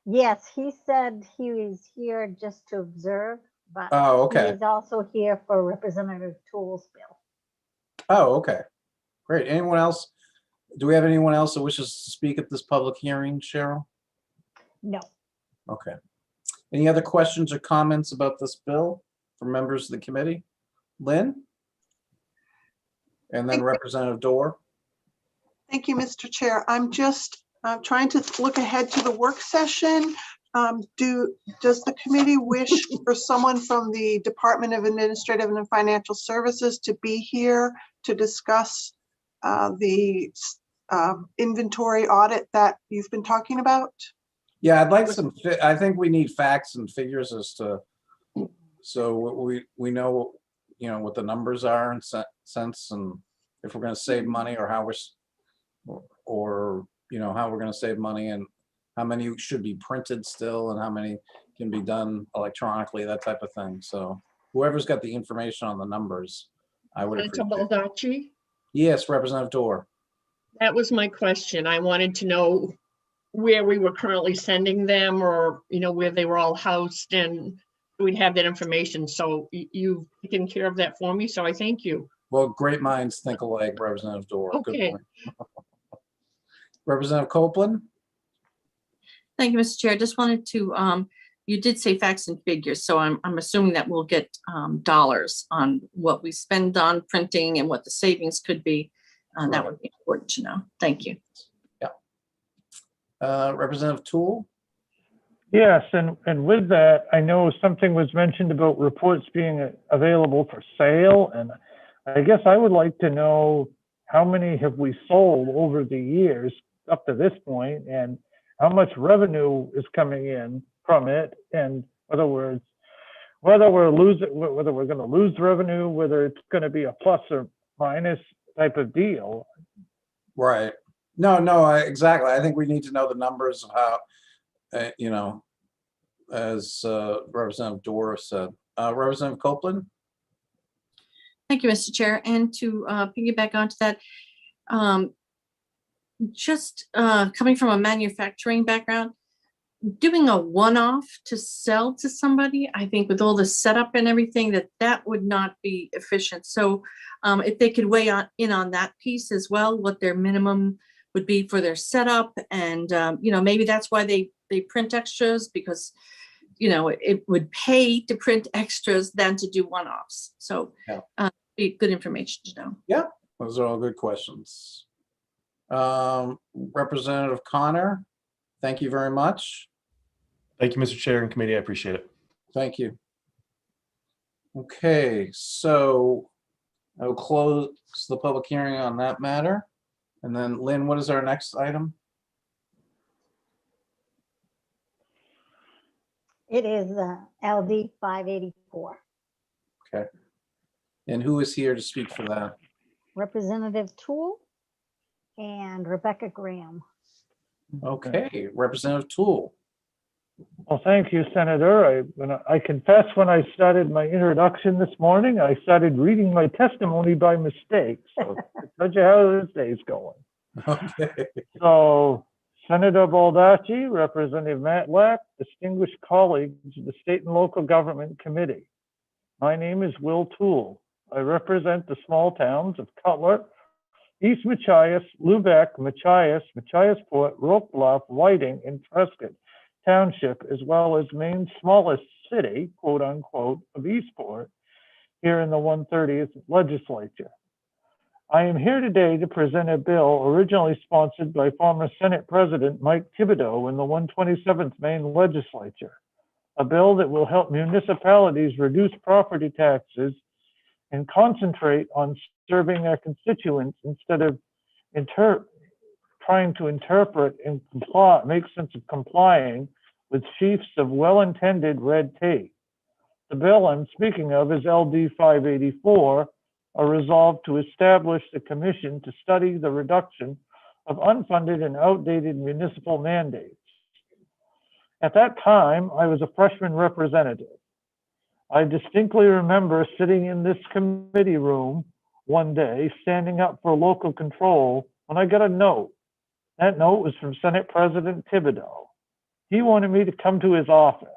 Yes, he said he was here just to observe, but Oh, okay. he's also here for Representative Toole's bill. Oh, okay. Great. Anyone else? Do we have anyone else that wishes to speak at this public hearing, Cheryl? No. Okay. Any other questions or comments about this bill from members of the committee? Lynn? And then Representative Dorr. Thank you, Mr. Chair. I'm just trying to look ahead to the work session. Does the committee wish for someone from the Department of Administrative and Financial Services to be here to discuss the inventory audit that you've been talking about? Yeah, I'd like some, I think we need facts and figures as to, so we know, you know, what the numbers are and cents, and if we're going to save money, or how we're, or you know, how we're going to save money, and how many should be printed still, and how many can be done electronically, that type of thing. So whoever's got the information on the numbers, I would Senator appreciate. Baldacci? Yes, Representative Dorr. That was my question. I wanted to know where we were currently sending them, or, you know, where they were all housed, and we'd have that information. So you've taken care of that for me, so I thank you. Well, great minds think alike, Representative Dorr. Good Okay. point. Representative Copeland? Thank you, Mr. Chair. I just wanted to, you did say facts and figures, so I'm assuming that we'll get dollars on what we spend on printing and what the savings could be. That would be important to know. Thank you. Yeah. Representative Toole? Yes, and with that, I know something was mentioned about reports being available for sale, and I guess I would like to know how many have we sold over the years up to this point, and how much revenue is coming in from it, and in other words, whether we're going to lose revenue, whether it's going to be a plus or minus type of deal. Right. No, exactly. I think we need to know the numbers of how, you know, as Representative Dorr said. Representative Copeland? Thank you, Mr. Chair. And to piggyback onto that, just coming from a manufacturing background, doing a one-off to sell to somebody, I think with all the setup and everything, that would not be efficient. So if they could weigh in on that piece as well, what their minimum would be for their setup, and you know, maybe that's why they print extras, because you know, it would pay to print extras than to do one-offs. So yeah. Be good information to know. Yeah, those are all good questions. Representative Connor, thank you very much. Thank you, Mr. Chair and committee. I appreciate it. Thank you. Okay, so I will close the public hearing on that matter. And then Lynn, what is our next item? It is LD 584. Okay. And who is here to speak for that? Representative Toole and Rebecca Graham. Okay, Representative Toole. Well, thank you, Senator. I confess, when I started my introduction this morning, I started reading my testimony by mistake. So bet you how this day's going. Okay. So Senator Baldacci, Representative Matlack, distinguished colleagues of the State and Local Government Committee. My name is Will Toole. I represent the small towns of Cutler, East Machias, Lubec, Machias, Machiasport, Roque Bluff, Whiting, and Prescott Township, as well as Maine's smallest city, quote unquote, of Eastport, here in the 130th legislature. I am here today to present a bill originally sponsored by former Senate President Mike Thibodeau in the 127th Maine legislature, a bill that will help municipalities reduce property taxes and concentrate on serving their constituents instead of trying to interpret and make sense of complying with sheafs of well-intended red tape. The bill I'm speaking of is LD 584, a resolve to establish the commission to study the reduction of unfunded and outdated municipal mandates. At that time, I was a freshman representative. I distinctly remember sitting in this committee room one day, standing up for local control, when I got a note. That note was from Senate President Thibodeau. He wanted me to come to his office.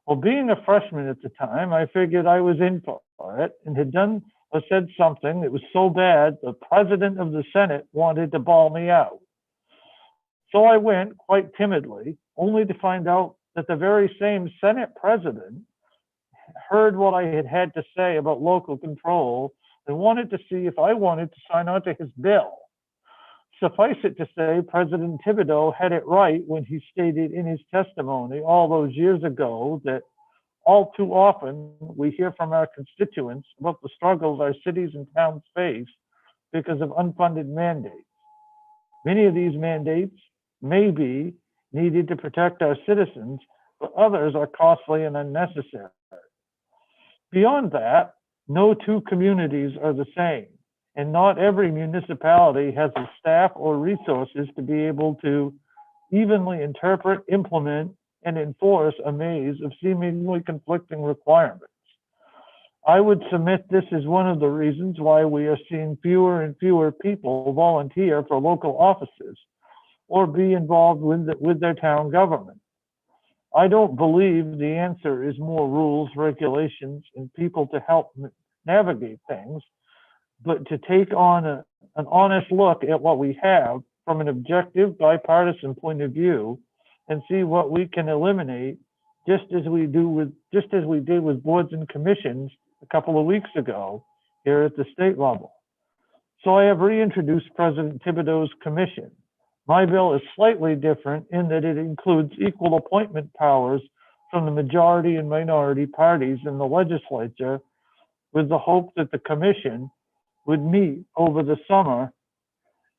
Well, being a freshman at the time, I figured I was in for it and had done or said something that was so bad the president of the Senate wanted to bawl me out. So I went quite timidly, only to find out that the very same Senate president heard what I had to say about local control and wanted to see if I wanted to sign on to his bill. Suffice it to say, President Thibodeau had it right when he stated in his testimony all those years ago that all too often we hear from our constituents about the struggles our cities and towns face because of unfunded mandates. Many of these mandates may be needed to protect our citizens, but others are costly and unnecessary. Beyond that, no two communities are the same, and not every municipality has the staff or resources to be able to evenly interpret, implement, and enforce a maze of seemingly conflicting requirements. I would submit this is one of the reasons why we are seeing fewer and fewer people volunteer for local offices or be involved with their town government. I don't believe the answer is more rules, regulations, and people to help navigate things, but to take on an honest look at what we have from an objective, bipartisan point of view and see what we can eliminate, just as we did with boards and commissions a couple of weeks ago here at the state level. So I have reintroduced President Thibodeau's commission. My bill is slightly different in that it includes equal appointment powers from the majority and minority parties in the legislature, with the hope that the commission would meet over the summer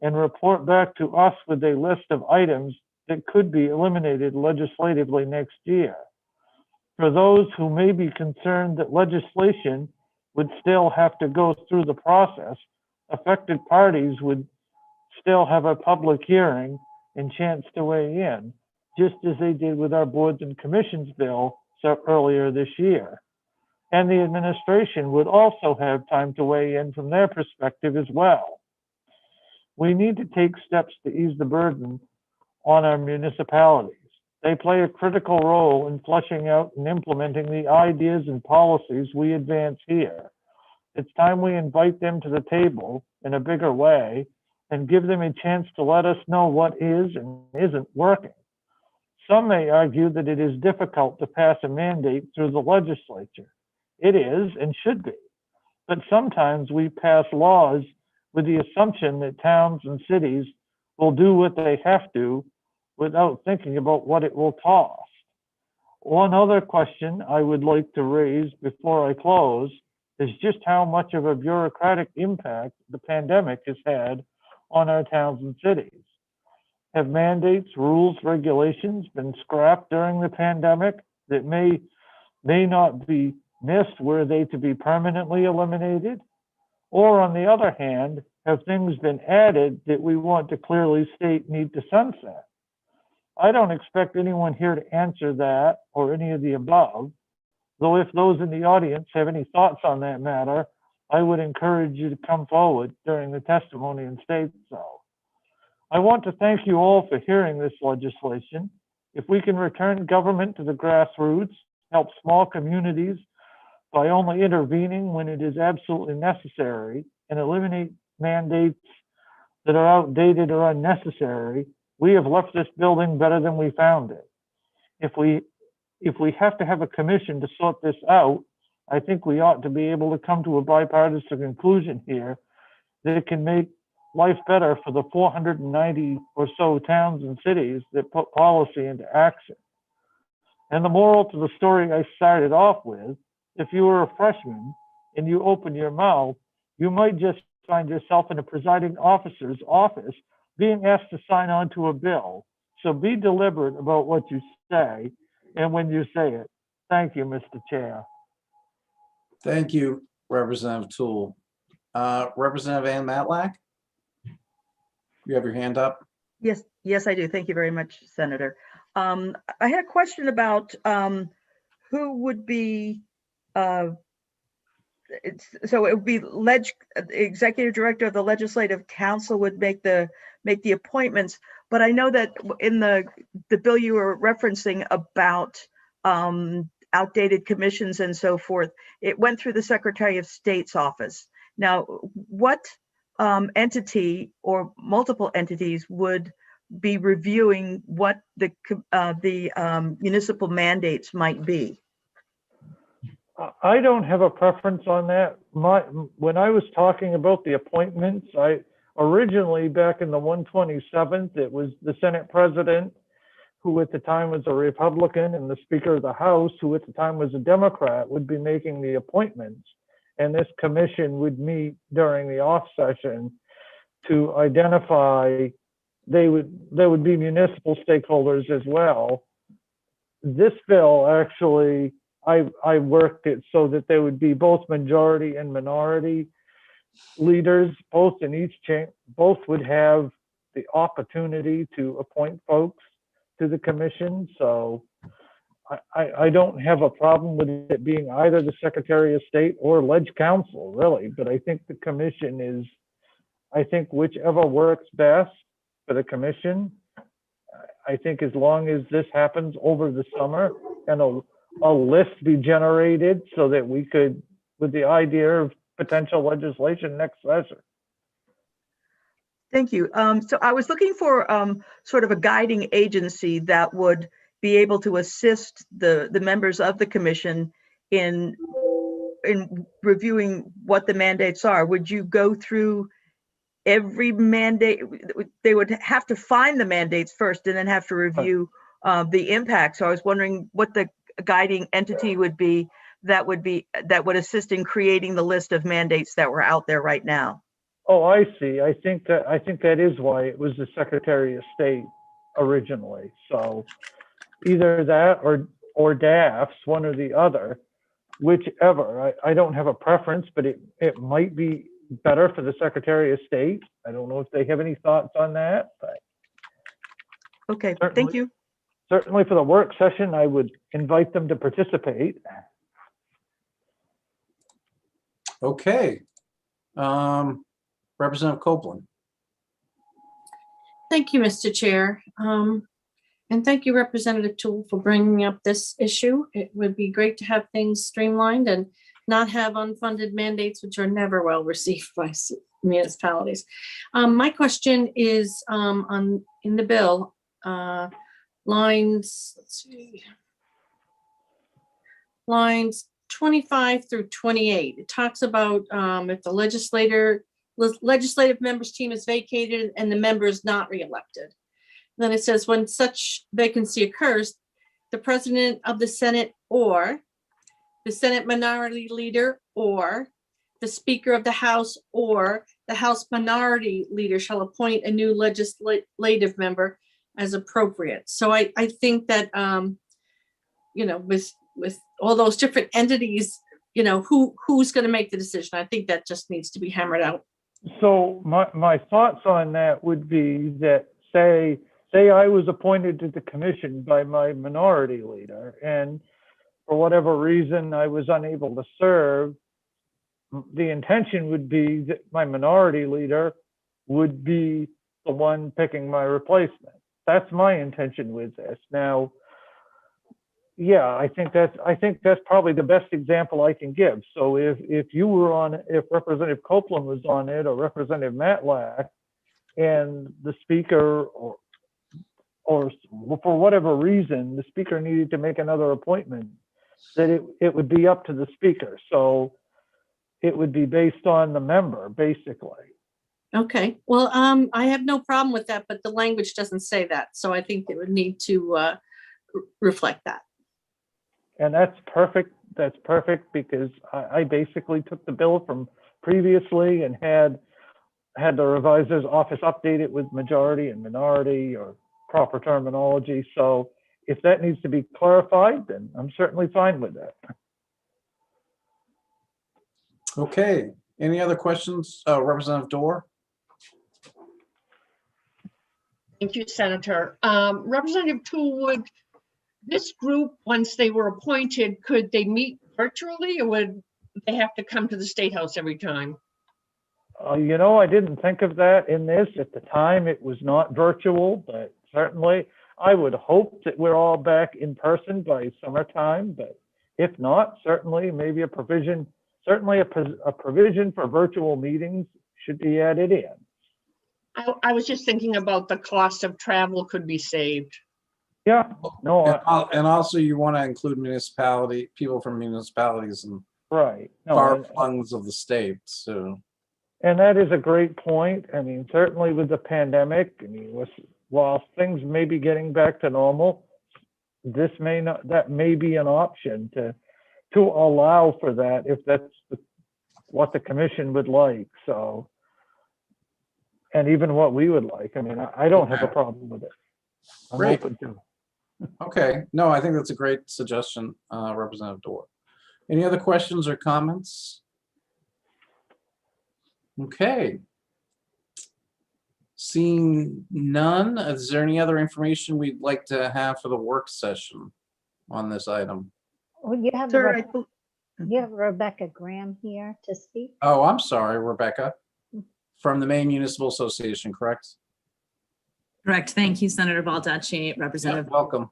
and report back to us with a list of items that could be eliminated legislatively next year. For those who may be concerned that legislation would still have to go through the process, affected parties would still have a public hearing and chance to weigh in, just as they did with our boards and commissions bill earlier this year. And the administration would also have time to weigh in from their perspective as well. We need to take steps to ease the burden on our municipalities. They play a critical role in fleshing out and implementing the ideas and policies we advance here. It's time we invite them to the table in a bigger way and give them a chance to let us know what is and isn't working. Some may argue that it is difficult to pass a mandate through the legislature. It is and should be, but sometimes we pass laws with the assumption that towns and cities will do what they have to without thinking about what it will cost. One other question I would like to raise before I close is just how much of a bureaucratic impact the pandemic has had on our towns and cities. Have mandates, rules, regulations been scrapped during the pandemic that may not be missed? Were they to be permanently eliminated? Or on the other hand, have things been added that we want to clearly state need to sunset? I don't expect anyone here to answer that or any of the above, though if those in the audience have any thoughts on that matter, I would encourage you to come forward during the testimony and state so. I want to thank you all for hearing this legislation. If we can return government to the grassroots, help small communities by only intervening when it is absolutely necessary, and eliminate mandates that are outdated or unnecessary, we have left this building better than we found it. If we have to have a commission to sort this out, I think we ought to be able to come to a bipartisan conclusion here that it can make life better for the 490 or so towns and cities that put policy into action. And the moral to the story I started off with, if you were a freshman and you open your mouth, you might just find yourself in a presiding officer's office being asked to sign on to a bill. So be deliberate about what you say and when you say it. Thank you, Mr. Chair. Thank you, Representative Toole. Representative Ann Matlack? You have your hand up? Yes, I do. Thank you very much, Senator. I had a question about who would be, so it would be executive director of the legislative council would make the appointments, but I know that in the bill you were referencing about outdated commissions and so forth, it went through the Secretary of State's office. Now, what entity or multiple entities would be reviewing what the municipal mandates might be? I don't have a preference on that. When I was talking about the appointments, I originally back in the 127th, it was the Senate President, who at the time was a Republican, and the Speaker of the House, who at the time was a Democrat, would be making the appointments. And this commission would meet during the off session to identify, there would be municipal stakeholders as well. This bill actually, I worked it so that there would be both majority and minority leaders, both in each chamber, both would have the opportunity to appoint folks to the commission. So I don't have a problem with it being either the Secretary of State or Ledge Council, really, but I think the commission is, I think whichever works best for the commission. I think as long as this happens over the summer and a list be generated so that we could, with the idea of potential legislation next session. Thank you. So I was looking for sort of a guiding agency that would be able to assist the members of the commission in reviewing what the mandates are. Would you go through every mandate? They would have to find the mandates first and then have to review the impact. So I was wondering what the guiding entity would be that would assist in creating the list of mandates that were out there right now. Oh, I see. I think that is why it was the Secretary of State originally. So either that or DAFs, one or the other, whichever. I don't have a preference, but it might be better for the Secretary of State. I don't know if they have any thoughts on that, but okay, thank you. Certainly for the work session, I would invite them to participate. Okay. Representative Copeland. Thank you, Mr. Chair. And thank you, Representative Toole, for bringing up this issue. It would be great to have things streamlined and not have unfunded mandates, which are never well received by municipalities. My question is in the bill, lines 25 through 28. It talks about if the legislative members team is vacated and the member is not reelected. Then it says when such vacancy occurs, the president of the Senate or the Senate minority leader or the Speaker of the House or the House minority leader shall appoint a new legislative member as appropriate. So I think that, with all those different entities, who's going to make the decision? I think that just needs to be hammered out. So my thoughts on that would be that say I was appointed to the commission by my minority leader, and for whatever reason I was unable to serve, the intention would be that my minority leader would be the one picking my replacement. That's my intention with this. Now, yeah, I think that's probably the best example I can give. So if you were on, if Representative Copeland was on it, or Representative Matlack, and the speaker or for whatever reason, the speaker needed to make another appointment, that it would be up to the speaker. So it would be based on the member, basically. Okay, well, I have no problem with that, but the language doesn't say that. So I think it would need to reflect that. And that's perfect. That's perfect, because I basically took the bill from previously and had the reviser's office update it with majority and minority or proper terminology. So if that needs to be clarified, then I'm certainly fine with that. Okay, any other questions, Representative Dorr? Thank you, Senator. Representative Toolwood, this group, once they were appointed, could they meet virtually, or would they have to come to the State House every time? You know, I didn't think of that in this. At the time, it was not virtual, but certainly I would hope that we're all back in person by summertime. But if not, certainly maybe a provision, certainly a provision for virtual meetings should be added in. I was just thinking about the cost of travel could be saved. Yeah, no. And also you want to include people from municipalities and right. No, far flungs of the state, so. And that is a great point. I mean, certainly with the pandemic, I mean, while things may be getting back to normal, that may be an option to allow for that if that's what the commission would like. So, and even what we would like. I mean, I don't have a problem with it. I'm Great. open to. Okay, no, I think that's a great suggestion, Representative Dorr. Any other questions or comments? Okay. Seeing none, is there any other information we'd like to have for the work session on this item? Well, you have Rebecca Graham here to speak. Oh, I'm sorry, Rebecca, from the Maine Municipal Association, correct? Correct. Thank you, Senator Baldacci, Representative. Yeah, welcome.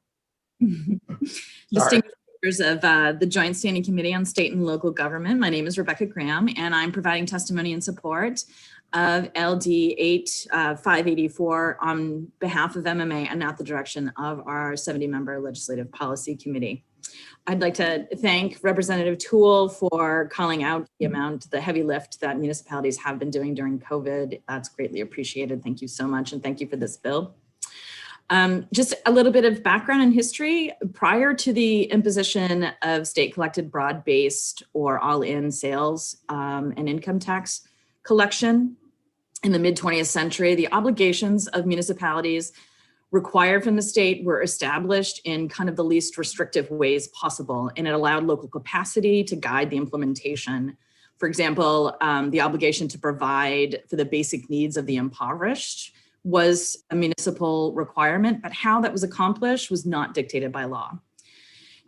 Distinguished members of the Joint Standing Committee on State and Local Government. My name is Rebecca Graham, and I'm providing testimony in support of LD 8584 on behalf of MMA and at the direction of our 70-member Legislative Policy Committee. I'd like to thank Representative Toole for calling out the heavy lift that municipalities have been doing during COVID. That's greatly appreciated. Thank you so much, and thank you for this bill. Just a little bit of background and history. Prior to the imposition of state collected broad-based or all-in sales and income tax collection in the mid-20th century, the obligations of municipalities required from the state were established in kind of the least restrictive ways possible, and it allowed local capacity to guide the implementation. For example, the obligation to provide for the basic needs of the impoverished was a municipal requirement, but how that was accomplished was not dictated by law.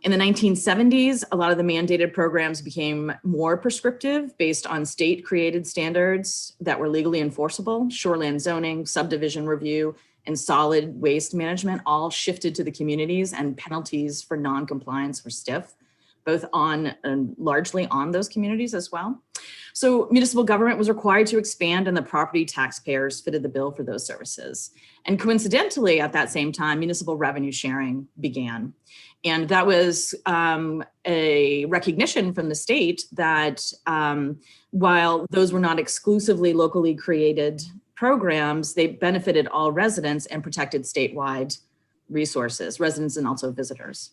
In the 1970s, a lot of the mandated programs became more prescriptive based on state-created standards that were legally enforceable. Shoreland zoning, subdivision review, and solid waste management all shifted to the communities, and penalties for non-compliance were stiff, both on and largely on those communities as well. So municipal government was required to expand, and the property taxpayers fitted the bill for those services. And coincidentally, at that same time, municipal revenue sharing began. And that was a recognition from the state that while those were not exclusively locally created programs, they benefited all residents and protected statewide resources, residents and also visitors.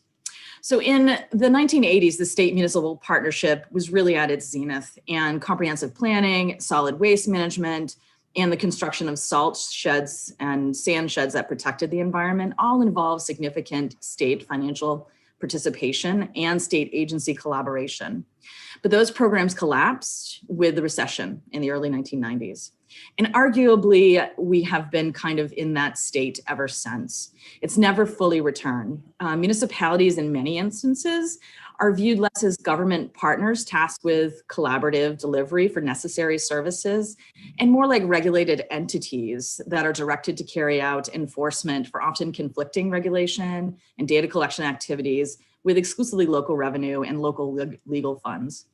So in the 1980s, the state municipal partnership was really at its zenith, and comprehensive planning, solid waste management, and the construction of salt sheds and sand sheds that protected the environment all involved significant state financial participation and state agency collaboration. But those programs collapsed with the recession in the early 1990s. And arguably, we have been kind of in that state ever since. It's never fully returned. Municipalities, in many instances, are viewed less as government partners tasked with collaborative delivery for necessary services, and more like regulated entities that are directed to carry out enforcement for often conflicting regulation and data collection activities with exclusively local revenue and local legal funds.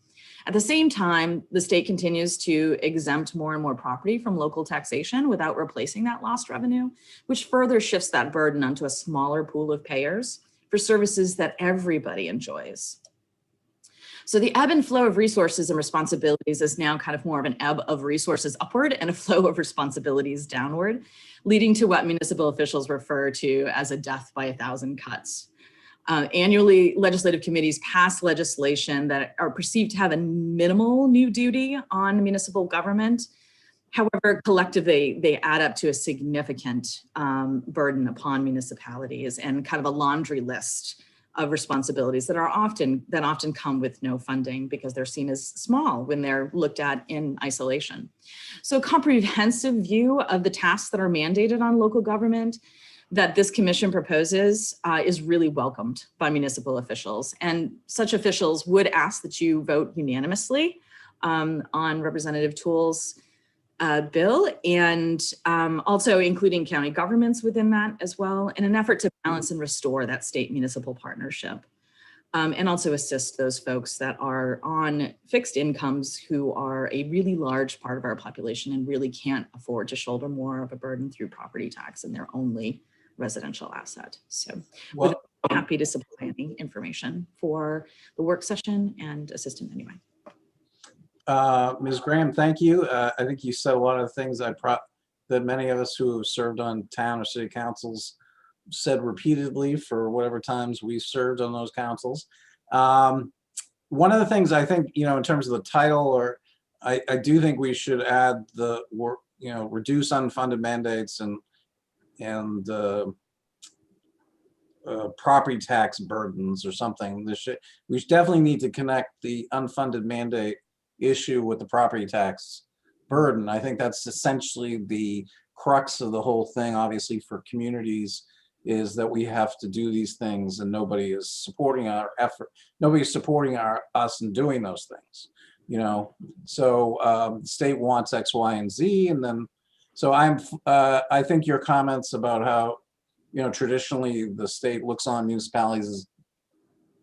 At the same time, the state continues to exempt more and more property from local taxation without replacing that lost revenue, which further shifts that burden onto a smaller pool of payers for services that everybody enjoys. So the ebb and flow of resources and responsibilities is now kind of more of an ebb of resources upward and a flow of responsibilities downward, leading to what municipal officials refer to as a death by 1,000 cuts. Annually, legislative committees pass legislation that are perceived to have a minimal new duty on municipal government. However, collectively, they add up to a significant burden upon municipalities and kind of a laundry list of responsibilities that often come with no funding because they're seen as small when they're looked at in isolation. So a comprehensive view of the tasks that are mandated on local government that this commission proposes is really welcomed by municipal officials. And such officials would ask that you vote unanimously on Representative Toole's bill, and also including county governments within that as well, in an effort to balance and restore that state municipal partnership. And also assist those folks that are on fixed incomes who are a really large part of our population and really can't afford to shoulder more of a burden through property tax in their only residential asset. So we're happy to supply any information for the work session and assist in any way. Ms. Graham, thank you. I think you said a lot of the things that many of us who have served on town or city councils said repeatedly for whatever times we've served on those councils. One of the things I think, in terms of the title, or I do think we should add the work, reduce unfunded mandates and property tax burdens or something. We definitely need to connect the unfunded mandate issue with the property tax burden. I think that's essentially the crux of the whole thing, obviously, for communities, is that we have to do these things and nobody is supporting our effort. Nobody's supporting us in doing those things, So the state wants X, Y, and Z, and then, so I think your comments about how, traditionally the state looks on municipalities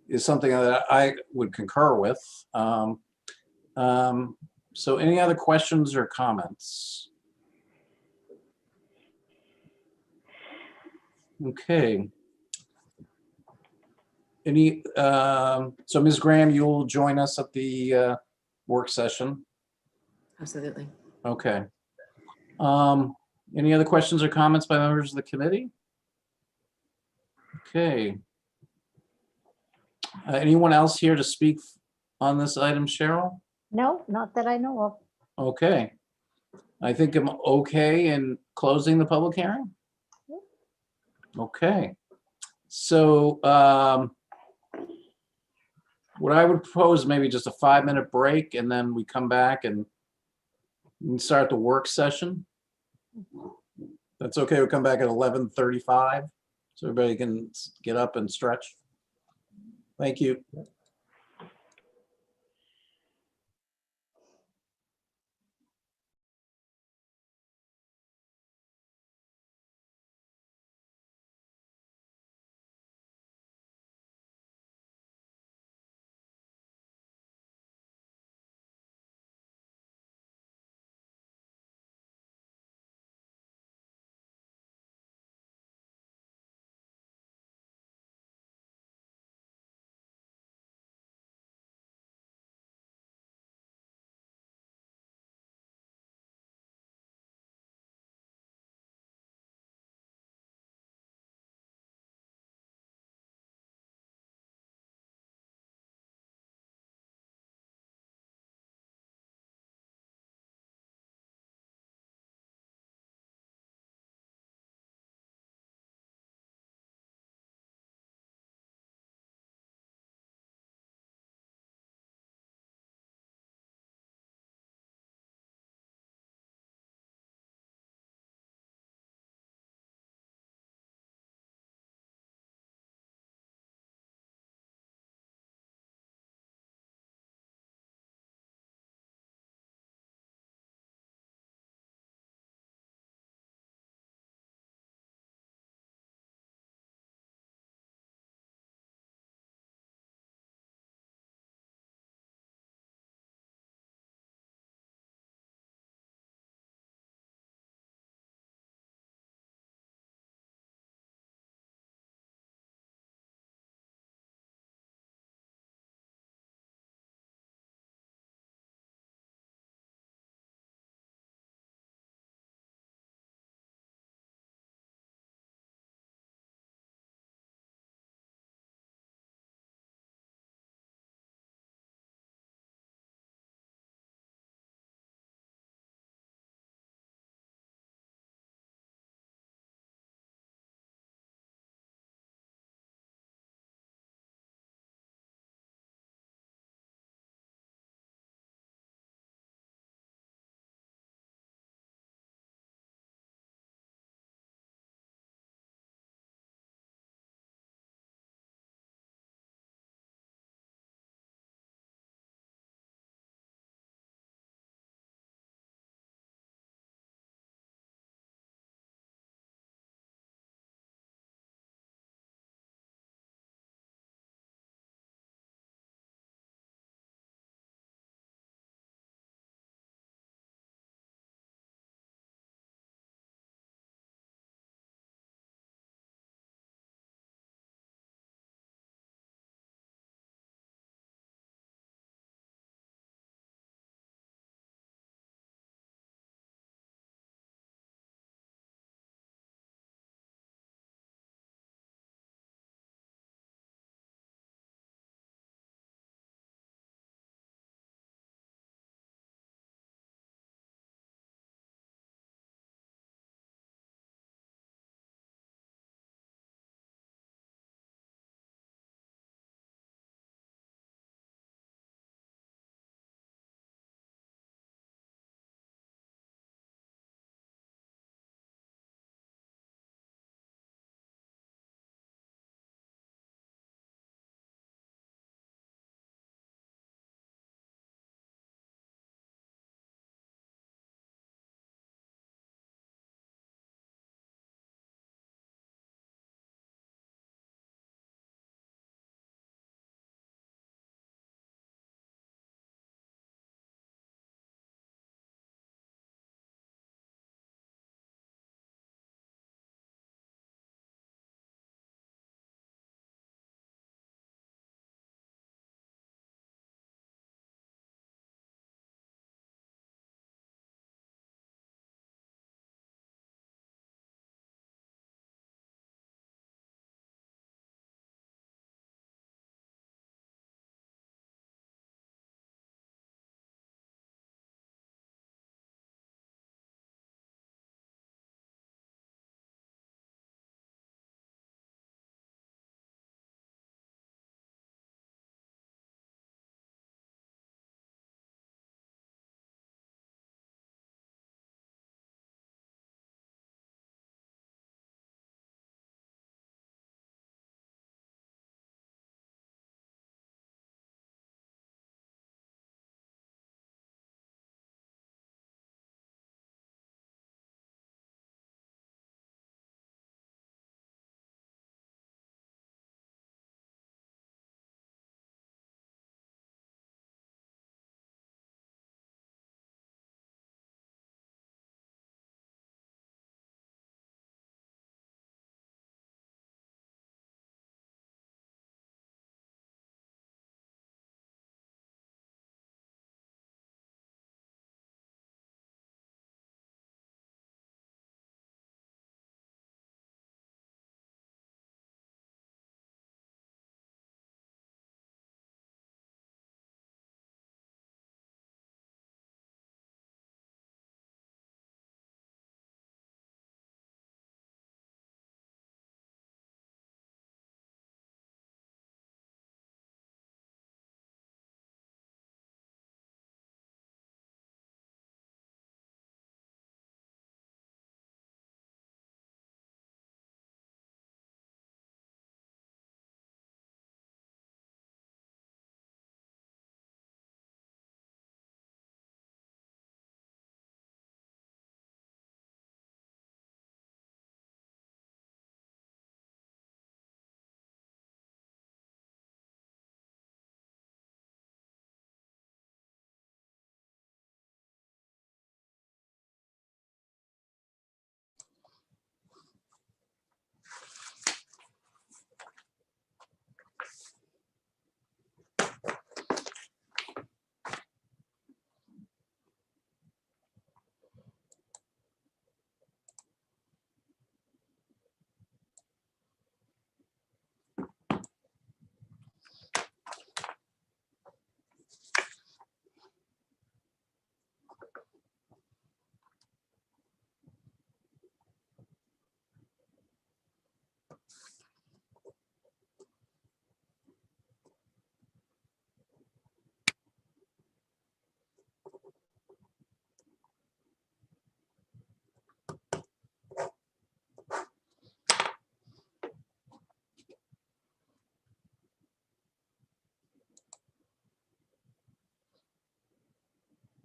is something that I would concur with. So any other questions or comments? Okay. So Ms. Graham, you'll join us at the work session? Absolutely. Okay. Any other questions or comments by members of the committee? Okay. Anyone else here to speak on this item, Cheryl? No, not that I know of. Okay. I think I'm okay in closing the public hearing. Okay. So what I would propose, maybe just a 5-minute break, and then we come back and start the work session. That's okay. We'll come back at 11:35, so everybody can get up and stretch. Thank you.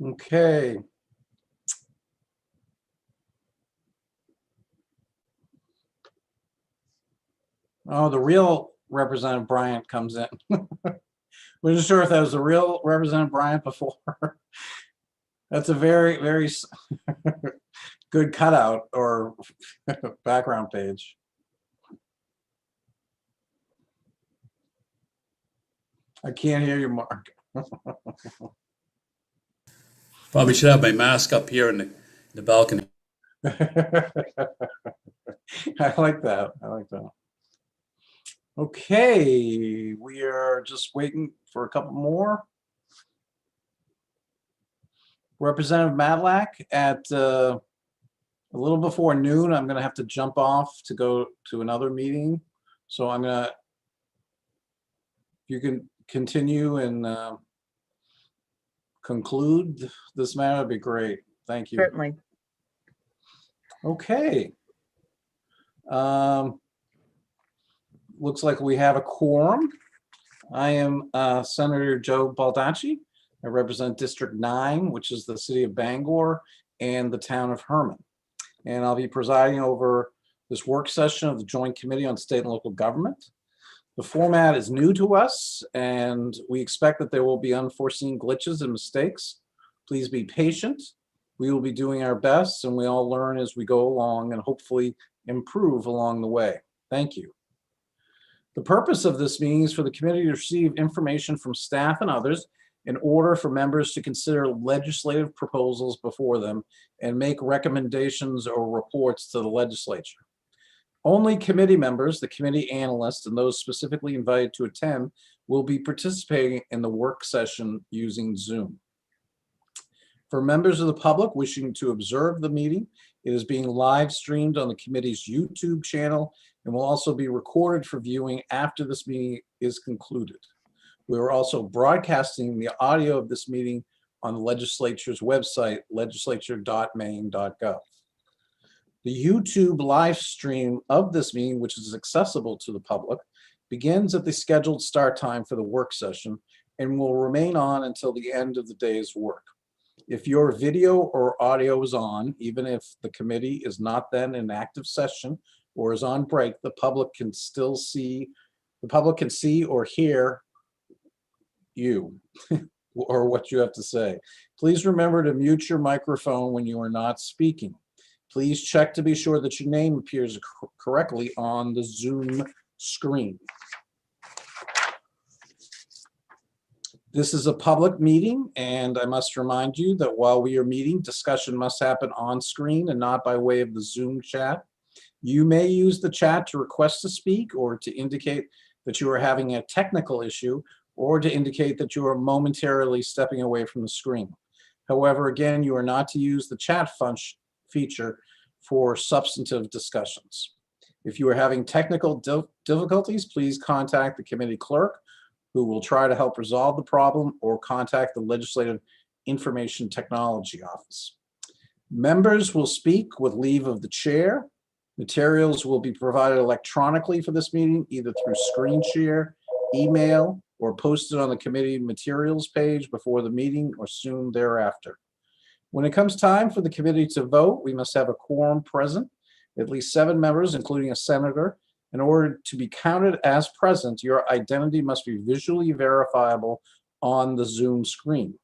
Okay. Oh, the real Representative Bryant comes in. Wasn't sure if that was the real Representative Bryant before. That's a very, very good cutout or background page. I can't hear you, Mark. Probably should have my mask up here in the balcony. I like that. I like that. Okay, we are just waiting for a couple more. Representative Matlack at a little before noon, I'm going to have to jump off to go to another meeting. So I'm going to, if you can continue and conclude this matter, would be great. Thank you. Certainly. Okay. Looks like we have a quorum. I am Senator Joe Baldacci. I represent District 9, which is the city of Bangor and the town of Herman. And I'll be presiding over this work session of the Joint Committee on State and Local Government. The format is new to us, and we expect that there will be unforeseen glitches and mistakes. Please be patient. We will be doing our best, and we all learn as we go along and hopefully improve along the way. Thank you. The purpose of this meeting is for the committee to receive information from staff and others in order for members to consider legislative proposals before them and make recommendations or reports to the legislature. Only committee members, the committee analysts, and those specifically invited to attend will be participating in the work session using Zoom. For members of the public wishing to observe the meeting, it is being live streamed on the committee's YouTube channel and will also be recorded for viewing after this meeting is concluded. We are also broadcasting the audio of this meeting on the legislature's website, legislature.maine.gov. The YouTube live stream of this meeting, which is accessible to the public, begins at the scheduled start time for the work session and will remain on until the end of the day's work. If your video or audio is on, even if the committee is not then in active session or is on break, the public can still see, or hear you or what you have to say. Please remember to mute your microphone when you are not speaking. Please check to be sure that your name appears correctly on the Zoom screen. This is a public meeting, and I must remind you that while we are meeting, discussion must happen on screen and not by way of the Zoom chat. You may use the chat to request to speak or to indicate that you are having a technical issue or to indicate that you are momentarily stepping away from the screen. However, again, you are not to use the chat feature for substantive discussions. If you are having technical difficulties, please contact the committee clerk, who will try to help resolve the problem, or contact the Legislative Information Technology Office. Members will speak with leave of the chair. Materials will be provided electronically for this meeting, either through screen share, email, or posted on the committee materials page before the meeting or soon thereafter. When it comes time for the committee to vote, we must have a quorum present, at least 7 members, including a senator. In order to be counted as present, your identity must be visually verifiable on the Zoom screen.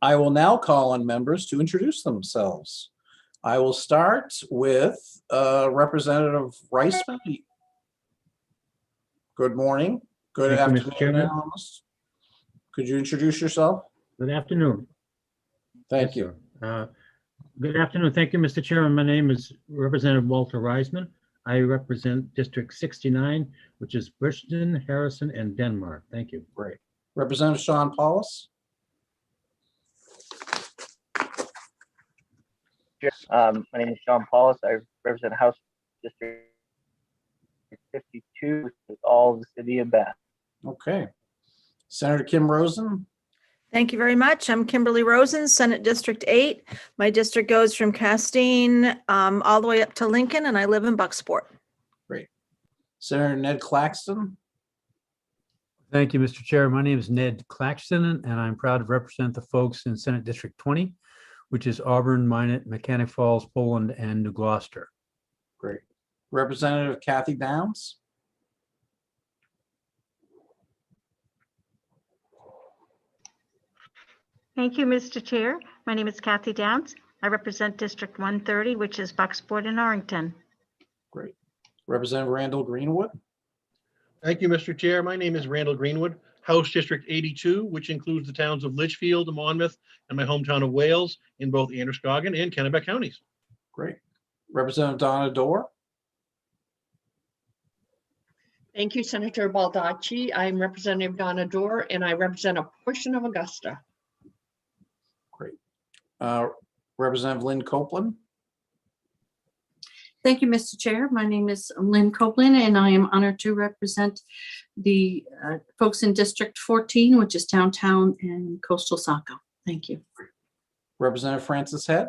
I will now call on members to introduce themselves. I will start with Representative Reisman. Good morning. Good Thank you, Mr. afternoon. Chairman. Almost. Could you introduce yourself? Good afternoon. Thank Yes, you. sir. Good afternoon. Thank you, Mr. Chairman. My name is Representative Walter Reisman. I represent District 69, which is Bushton, Harrison, and Denmark. Thank you. Great. Representative Sean Paulus. My name is Sean Paulus. I represent House District 52, which is all of the city of Bath. Okay. Senator Kim Rosen. Thank you very much. I'm Kimberly Rosen, Senate District 8. My district goes from Castine all the way up to Lincoln, and I live in Bucksport. Great. Senator Ned Claxton. Thank you, Mr. Chair. My name is Ned Claxton, and I'm proud to represent the folks in Senate District 20, which is Auburn, Minot, Mechanic Falls, Poland, and New Gloucester. Great. Representative Kathy Downs. Thank you, Mr. Chair. My name is Kathy Downs. I represent District 130, which is Bucksport and Orrington. Great. Representative Randall Greenwood. Thank you, Mr. Chair. My name is Randall Greenwood, House District 82, which includes the towns of Litchfield, Monmouth, and my hometown of Wales in both Androscoggin and Kennebec counties. Great. Representative Donna Dorr. Thank you, Senator Baldacci. I'm Representative Donna Dorr, and I represent a portion of Augusta. Great. Representative Lynn Copeland. Thank you, Mr. Chair. My name is Lynn Copeland, and I am honored to represent the folks in District 14, which is downtown and coastal Saco. Thank you. Representative Francis Head.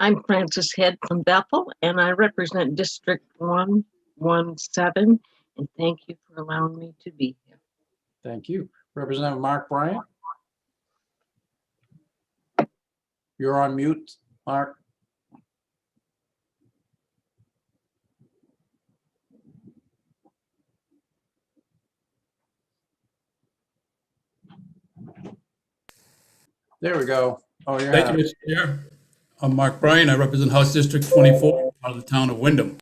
I'm Francis Head from Bethel, and I represent District 117, and thank you for allowing me to be here. Thank you. Representative Mark Bryant. You're on mute, Mark. There we go. Oh, yeah. Thank you, Mr. Chair. I'm Mark Bryan. I represent House District 24 out of the town of Wyndham.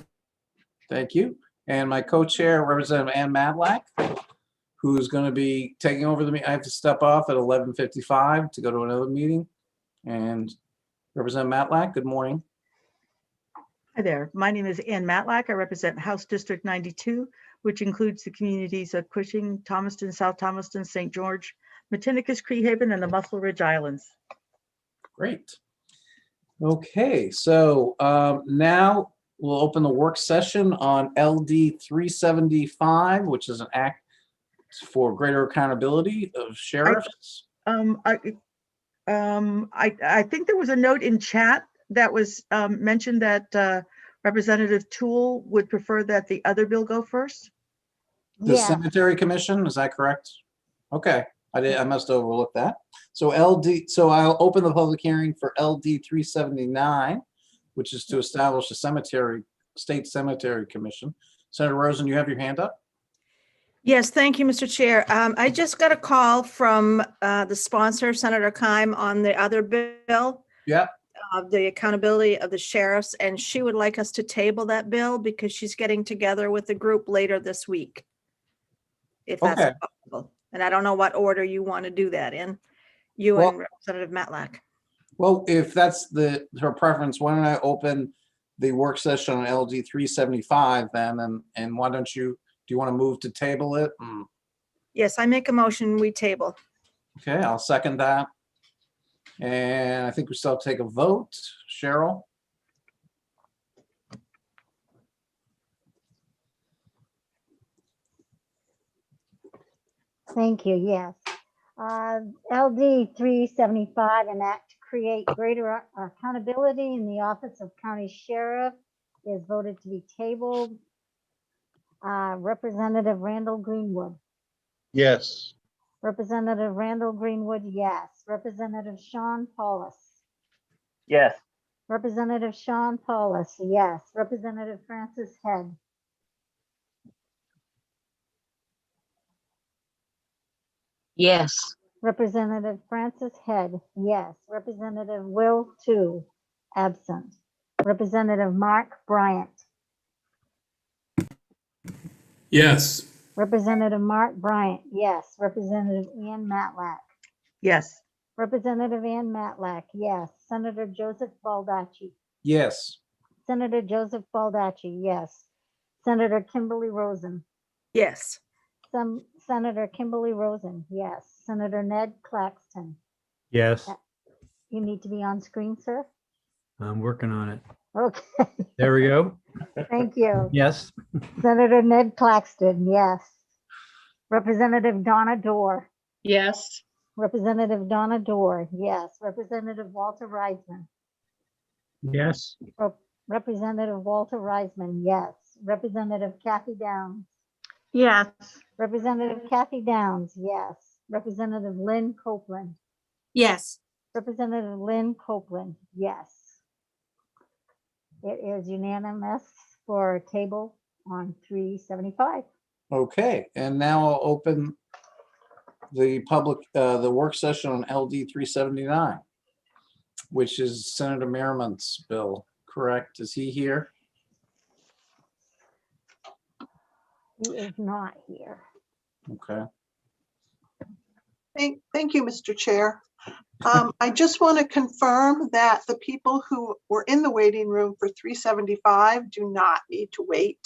Thank you. And my co-chair, Representative Ann Madlack, who's going to be taking over the meeting. I have to step off at 11:55 to go to another meeting. And Representative Matlack, good morning. Hi there. My name is Ann Matlack. I represent House District 92, which includes the communities of Cushing, Thomaston, South Thomaston, St. George, Matinicus, Creehaven, and the Muscle Ridge Islands. Great. Okay, so now we'll open the work session on LD 375, which is an act for greater accountability of sheriffs. I think there was a note in chat that was mentioned that Representative Toole would prefer that the other bill go first. The Cemetery Commission, is that correct? Okay, I must have overlooked that. So I'll open the public hearing for LD 379, which is to establish a state cemetery commission. Senator Rosen, you have your hand up? Yes, thank you, Mr. Chair. I just got a call from the sponsor, Senator Keim, on the other bill. Yep. The accountability of the sheriffs, and she would like us to table that bill because she's getting together with the group later this week. If that's Okay. possible. And I don't know what order you want to do that in, you and Representative Matlack. Well, if that's her preference, why don't I open the work session on LD 375 then, and why don't you, do you want to move to table it? Yes, I make a motion, we table. Okay, I'll second that. And I think we still take a vote. Cheryl? Thank you, yes. LD 375, an act to create greater accountability in the office of county sheriff is voted to be tabled. Representative Randall Greenwood. Yes. Representative Randall Greenwood, yes. Representative Sean Paulus. Yes. Representative Sean Paulus, yes. Representative Francis Head. Yes. Representative Francis Head, yes. Representative Will Tu, absent. Representative Mark Bryant. Yes. Representative Mark Bryant, yes. Representative Ann Matlack. Yes. Representative Ann Matlack, yes. Senator Joseph Baldacci. Yes. Senator Joseph Baldacci, yes. Senator Kimberly Rosen. Yes. Senator Kimberly Rosen, yes. Senator Ned Claxton. Yes, You need to be on screen, sir? I'm working on it. Okay, There we go. thank you. Yes. Senator Ned Claxton, yes. Representative Donna Dorr. Yes. Representative Donna Dorr, yes. Representative Walter Reisman. Yes. Representative Walter Reisman, yes. Representative Kathy Downs. Yes. Representative Kathy Downs, yes. Representative Lynn Copeland. Yes. Representative Lynn Copeland, yes. It is unanimous for table on 375. Okay, and now I'll open the the work session on LD 379, which is Senator Merriman's bill, correct? Is he here? He is not here. Okay. Thank you, Mr. Chair. I just want to confirm that the people who were in the waiting room for 375 do not need to wait.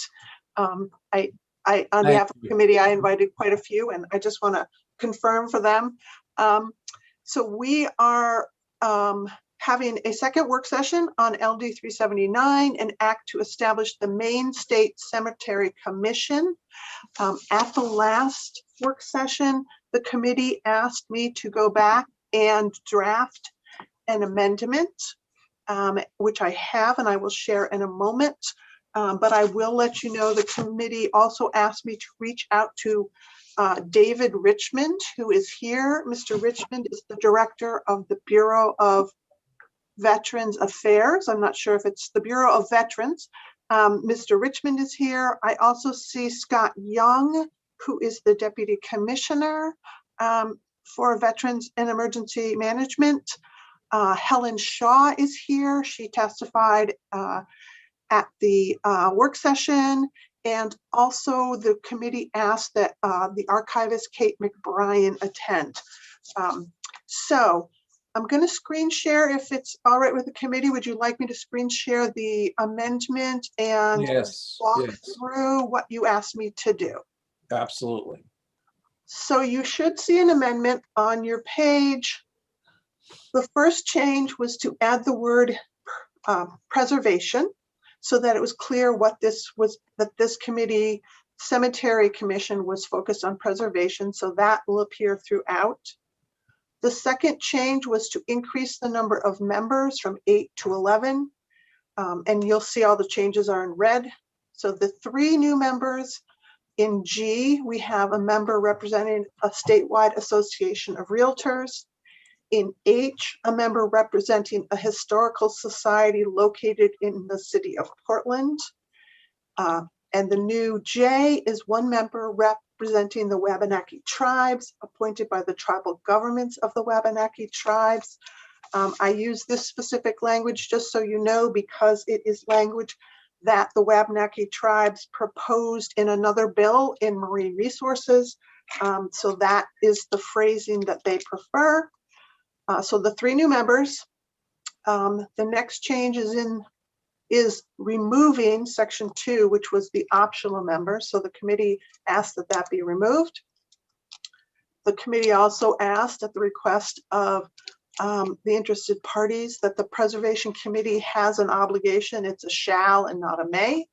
On behalf of the committee, I invited quite a few, and I just want to confirm for them. So we are having a second work session on LD 379, an act to establish the Maine State Cemetery Commission. At the last work session, the committee asked me to go back and draft an amendment, which I have and I will share in a moment. But I will let you know the committee also asked me to reach out to David Richmond, who is here. Mr. Richmond is the director of the Bureau of Veterans Affairs. I'm not sure if it's the Bureau of Veterans. Mr. Richmond is here. I also see Scott Young, who is the Deputy Commissioner for Veterans and Emergency Management. Helen Shaw is here. She testified at the work session. And also the committee asked that the archivist Kate McBrien attend. So I'm going to screen share if it's all right with the committee. Would you like me to screen share the amendment and walk through what you asked me to do? Absolutely. So you should see an amendment on your page. The first change was to add the word preservation so that it was clear what this was, that this committee, Cemetery Commission, was focused on preservation. So that will appear throughout. The second change was to increase the number of members from 8 to 11. And you'll see all the changes are in red. So the 3 new members. In G, we have a member representing a statewide association of realtors. In H, a member representing a historical society located in the city of Portland. And the new J is 1 member representing the Wabanaki tribes appointed by the tribal governments of the Wabanaki tribes. I use this specific language just so you know, because it is language that the Wabanaki tribes proposed in another bill in marine resources. So that is the phrasing that they prefer. So the 3 new members. The next change is removing section 2, which was the optional member. So the committee asked that that be removed. The committee also asked at the request of the interested parties that the Preservation Committee has an obligation. It's a shall and not a may.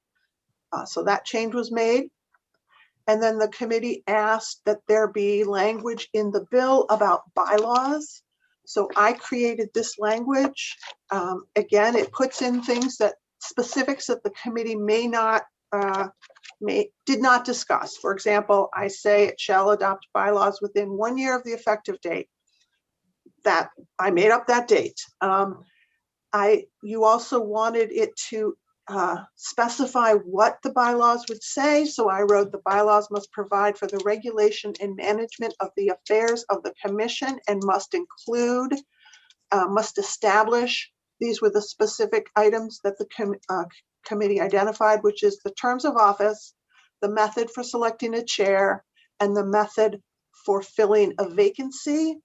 So that change was made. And then the committee asked that there be language in the bill about bylaws. So I created this language. Again, it puts in things that specifics that the committee may not, did not discuss. For example, I say it shall adopt bylaws within 1 year of the effective date. That I made up that date. You also wanted it to specify what the bylaws would say. So I wrote the bylaws must provide for the regulation and management of the affairs of the commission and must include, must establish. These were the specific items that the committee identified, which is the terms of office, the method for selecting a chair, and the method for filling a vacancy.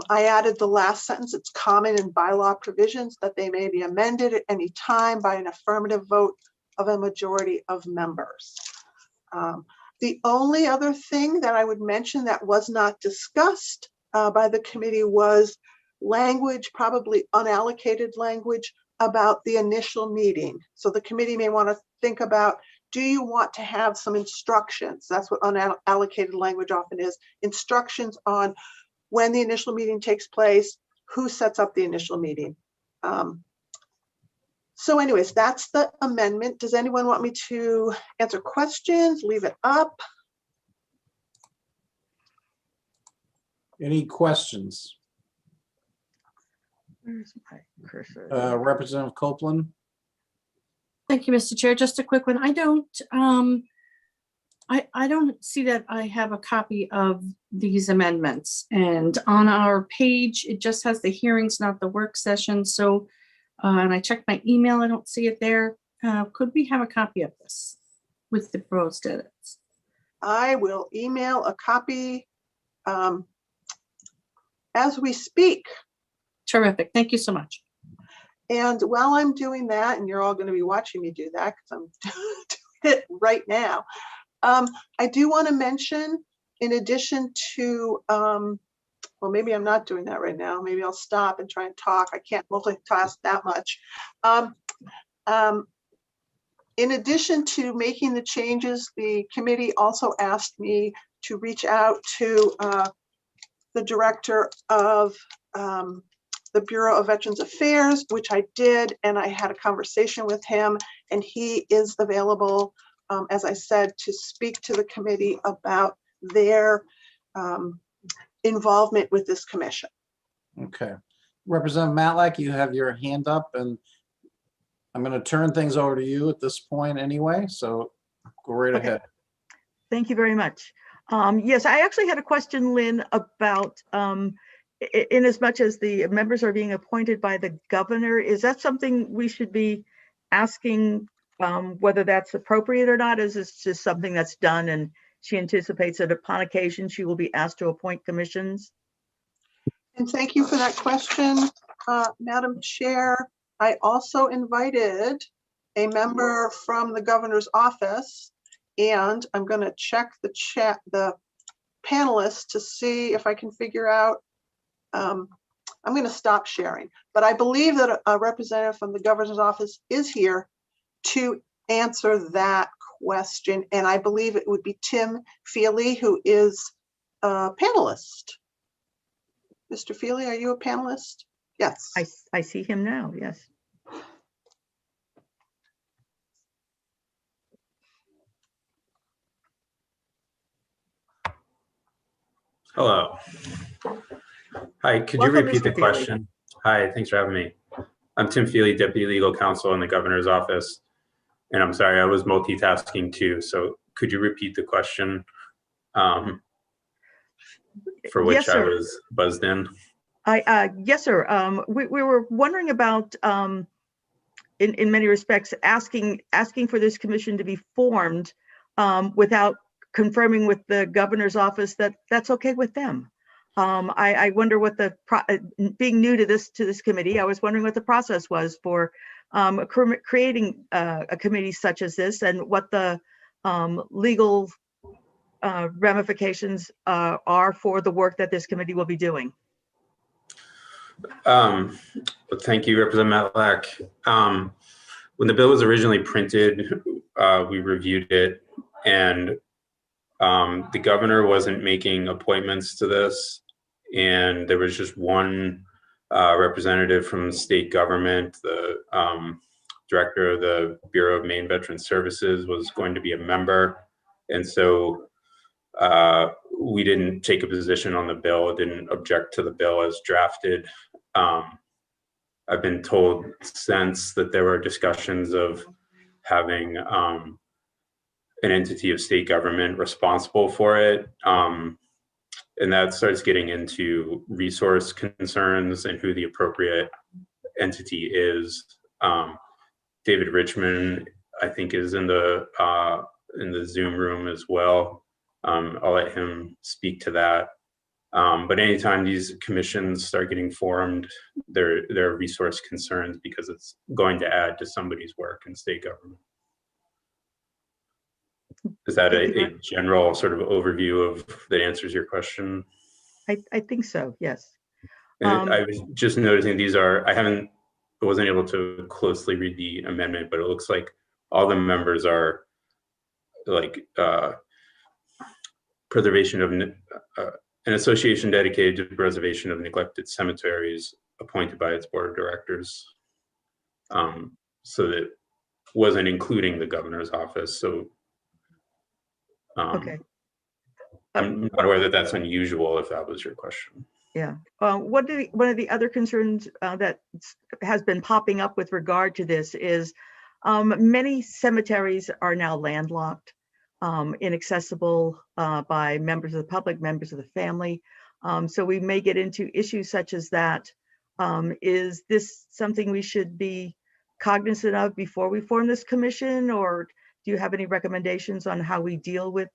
I added the last sentence. It's common in bylaw provisions that they may be amended at any time by an affirmative vote of a majority of members. The only other thing that I would mention that was not discussed by the committee was language, probably unallocated language about the initial meeting. So the committee may want to think about, do you want to have some instructions? That's what unallocated language often is. Instructions on when the initial meeting takes place, who sets up the initial meeting. So anyways, that's the amendment. Does anyone want me to answer questions, leave it up? Any questions? Where's my cursor? Representative Copeland? Thank you, Mr. Chair. Just a quick one. I don't see that I have a copy of these amendments. And on our page, it just has the hearings, not the work session. So, and I checked my email, I don't see it there. Could we have a copy of this with the proposed edits? I will email a copy as we speak. Terrific. Thank you so much. And while I'm doing that, and you're all going to be watching me do that because I'm doing it right now, I do want to mention, in addition to, well, maybe I'm not doing that right now. Maybe I'll stop and try and talk. I can't multitask that much. In addition to making the changes, the committee also asked me to reach out to the director of the Bureau of Veterans Affairs, which I did, and I had a conversation with him, and he is available, as I said, to speak to the committee about their involvement with this commission. Okay. Representative Matlack, you have your hand up, and I'm going to turn things over to you at this point anyway, so go right ahead. Thank you very much. Yes, I actually had a question, Lynn, about in as much as the members are being appointed by the governor, is that something we should be asking whether that's appropriate or not? Is this just something that's done and she anticipates that upon occasion she will be asked to appoint commissions? And thank you for that question, Madam Chair. I also invited a member from the governor's office, and I'm going to check the panelists to see if I can figure out. I'm going to stop sharing, but I believe that a representative from the governor's office is here to answer that question. And I believe it would be Tim Feely, who is a panelist. Mr. Feely, are you a panelist? Yes. I see him now, yes. Hello. Hi, could Welcome, you repeat Mr. the Feely. question? Hi, thanks for having me. I'm Tim Feely, Deputy Legal Counsel in the Governor's Office. And I'm sorry, I was multitasking too. So could you repeat the question for which Yes, I sir. was buzzed in? Yes, sir. We were wondering about, in many respects, asking for this commission to be formed without confirming with the governor's office that that's okay with them. I wonder what being new to this committee, I was wondering what the process was for creating a committee such as this, and what the legal ramifications are for the work that this committee will be doing. Thank you, Representative Matlack. When the bill was originally printed, we reviewed it, and the governor wasn't making appointments to this, and there was just one representative from state government. The director of the Bureau of Maine Veteran Services was going to be a member, and so we didn't take a position on the bill, didn't object to the bill as drafted. I've been told since that there were discussions of having an entity of state government responsible for it. And that starts getting into resource concerns and who the appropriate entity is. David Richmond, I think, is in the Zoom room as well. I'll let him speak to that. But anytime these commissions start getting formed, there are resource concerns because it's going to add to somebody's work in state government. Is that a general sort of overview of that answers your question? I think so, yes. And I was just noticing these are, I wasn't able to closely read the amendment, but it looks like all the members are like preservation of an association dedicated to preservation of neglected cemeteries appointed by its board of directors. so that wasn't including the governor's office. So Okay. I'm not aware that that's unusual, if that was your question. Yeah. One of the other concerns that has been popping up with regard to this is many cemeteries are now landlocked, inaccessible by members of the public, members of the family. So we may get into issues such as that. Is this something we should be cognizant of before we form this commission, or do you have any recommendations on how we deal with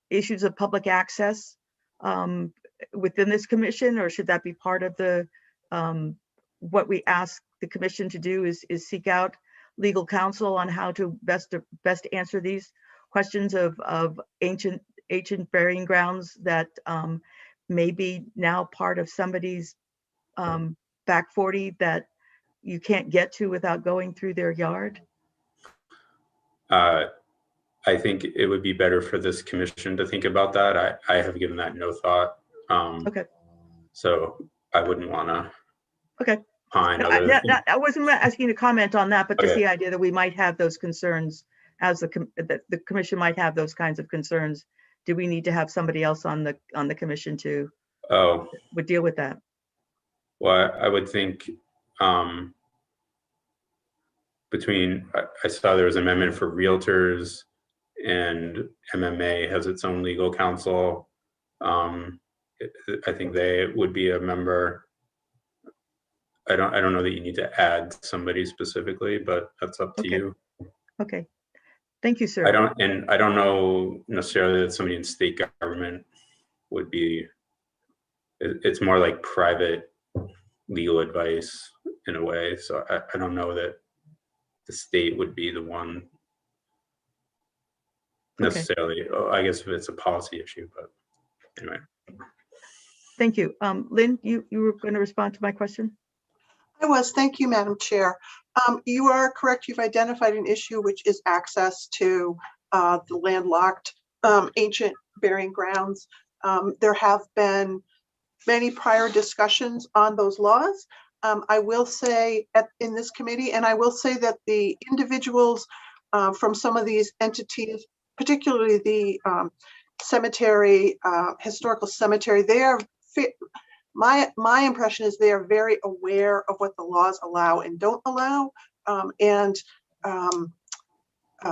issues of public access within this commission, or should that be part of the what we ask the commission to do is seek out legal counsel on how to best answer these questions of ancient burying grounds that may be now part of somebody's back 40 that you can't get to without going through their yard? I think it would be better for this commission to think about that. I have given that no thought. Okay. So I wouldn't want to. Okay. I wasn't asking you to comment on that, but just the idea that we might have those concerns, as the commission might have those kinds of concerns. Do we need to have somebody else on the commission to would deal with that? Well, I would think between, I saw there was an amendment for realtors, and MMA has its own legal counsel. I think they would be a member. I don't know that you need to add somebody specifically, but that's up to you. Okay. Thank you, sir. I don't know necessarily that somebody in state government would be. It's more like private legal advice in a way. So I don't know that the state would be the one necessarily. I guess if it's a policy issue, but anyway. Thank you. Lynn, you were going to respond to my question? I was. Thank you, Madam Chair. You are correct. You've identified an issue, which is access to the landlocked ancient burying grounds. There have been many prior discussions on those laws. I will say in this committee, and I will say that the individuals from some of these entities, particularly the cemetery, historical cemetery, they are my impression is they are very aware of what the laws allow and don't allow.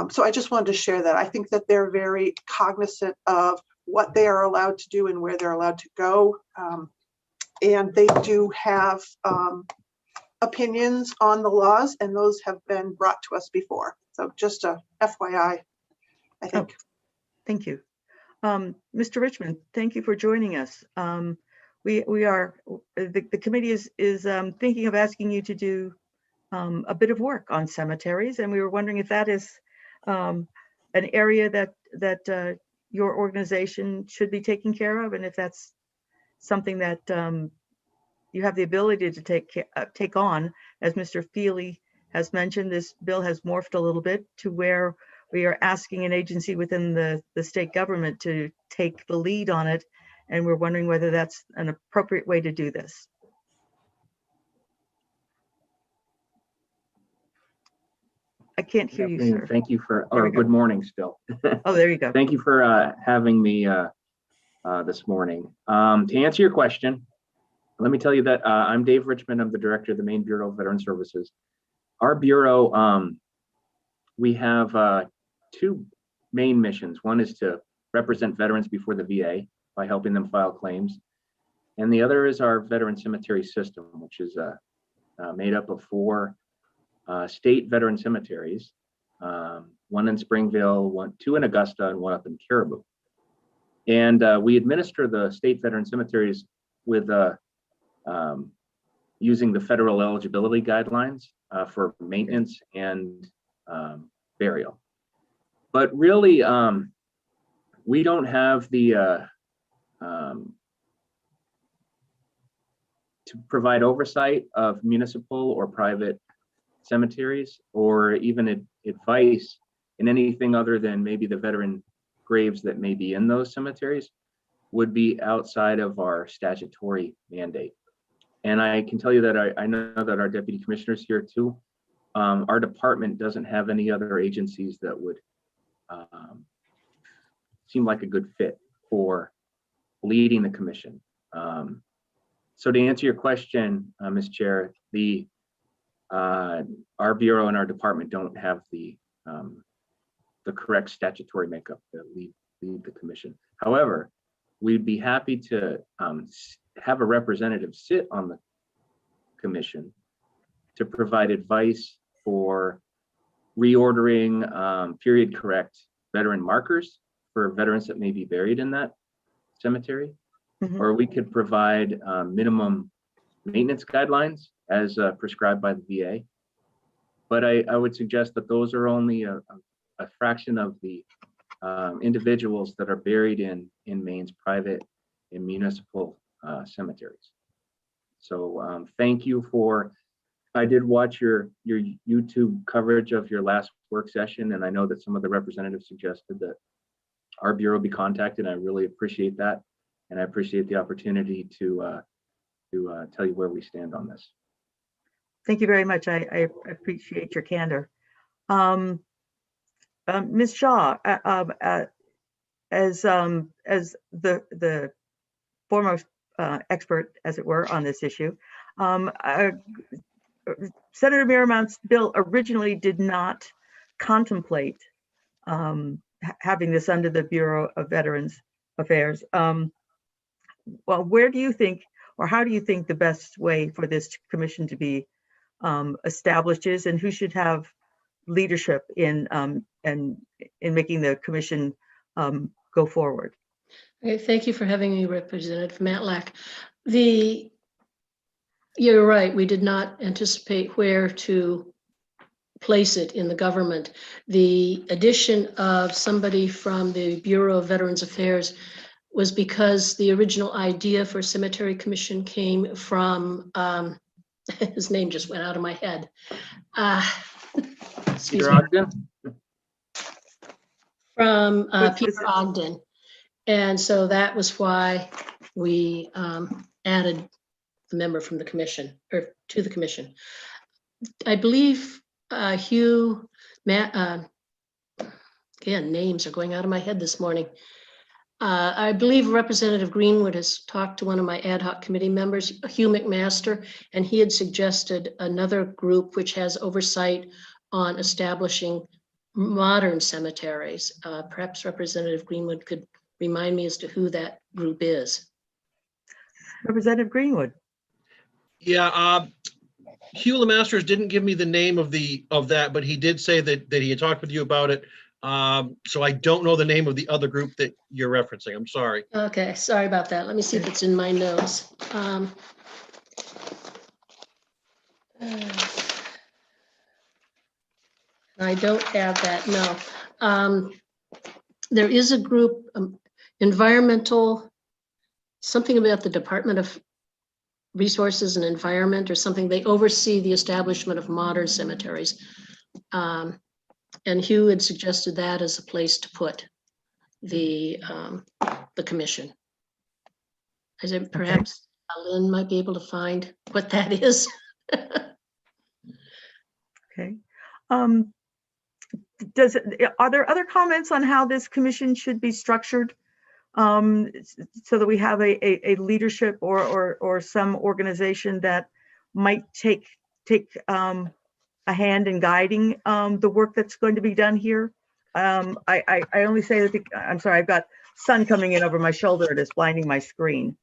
So I just wanted to share that. I think that they're very cognizant of what they are allowed to do and where they're allowed to go. And they do have opinions on the laws, and those have been brought to us before. So just a FYI, I think. Oh, thank you. Mr. Richmond, thank you for joining us. The committee is thinking of asking you to do a bit of work on cemeteries, and we were wondering if that is an area that your organization should be taking care of, and if that's something that you have the ability to take on. As Mr. Feely has mentioned, this bill has morphed a little bit to where we are asking an agency within the state government to take the lead on it. And we're wondering whether that's an appropriate way to do this. I can't hear you, sir. Thank you for, or good morning still. Oh, there you go. Thank you for having me this morning. To answer your question, let me tell you that I'm Dave Richmond. I'm the director of the Maine Bureau of Veteran Services. Our bureau, we have two main missions. One is to represent veterans before the VA by helping them file claims. And the other is our veteran cemetery system, which is made up of 4 state veteran cemeteries, one in Springville, 2 in Augusta, and 1 up in Caribou. And we administer the state veteran cemeteries with using the federal eligibility guidelines for maintenance and burial. But really, we don't have the to provide oversight of municipal or private cemeteries, or even advice in anything other than maybe the veteran graves that may be in those cemeteries, would be outside of our statutory mandate. And I can tell you that I know that our deputy commissioners here too our department doesn't have any other agencies that would seem like a good fit for leading the commission. So to answer your question, Ms. Chair, our bureau and our department don't have the correct statutory makeup that lead the commission. However, we'd be happy to have a representative sit on the commission to provide advice for reordering period correct veteran markers for veterans that may be buried in that cemetery. Or we could provide minimum maintenance guidelines as prescribed by the VA. But I would suggest that those are only a fraction of the individuals that are buried in Maine's private and municipal cemeteries. So thank you for, I did watch your YouTube coverage of your last work session, and I know that some of the representatives suggested that our bureau be contacted. I really appreciate that. And I appreciate the opportunity to tell you where we stand on this. Thank you very much. I appreciate your candor. Ms. Shaw, as the foremost expert, as it were, on this issue, Senator Miramount's bill originally did not contemplate having this under the Bureau of Veterans Affairs. Well, where do you think, or how do you think the best way for this commission to be established is, and who should have leadership in making the commission go forward? Okay, thank you for having me, Representative Matlack. You're right, we did not anticipate where to place it in the government. The addition of somebody from the Bureau of Veterans Affairs was because the original idea for Cemetery Commission came from, his name just went out of my head. Excuse me. Ogden? From Peter Ogden. And so that was why we added the member from the commission, or to the commission. I believe Hugh, Matt, again, names are going out of my head this morning. I believe Representative Greenwood has talked to one of my ad hoc committee members, Hugh McMaster, and he had suggested another group which has oversight on establishing modern cemeteries. Perhaps Representative Greenwood could remind me as to who that group is. Representative Greenwood. Yeah, Hugh LeMasters didn't give me the name of that, but he did say that he had talked with you about it. So I don't know the name of the other group that you're referencing. I'm sorry. Okay, sorry about that. Let me see if it's in my notes. I don't have that, no. There is a group, environmental, something about the Department of Resources and Environment or something. They oversee the establishment of modern cemeteries. And Hugh had suggested that as a place to put the commission. I said, perhaps Lynn might be able to find what that is. Okay. Are there other comments on how this commission should be structured, so that we have a leadership or some organization that might take a hand in guiding the work that's going to be done here? I only say that I'm sorry, I've got sun coming in over my shoulder and it's blinding my screen,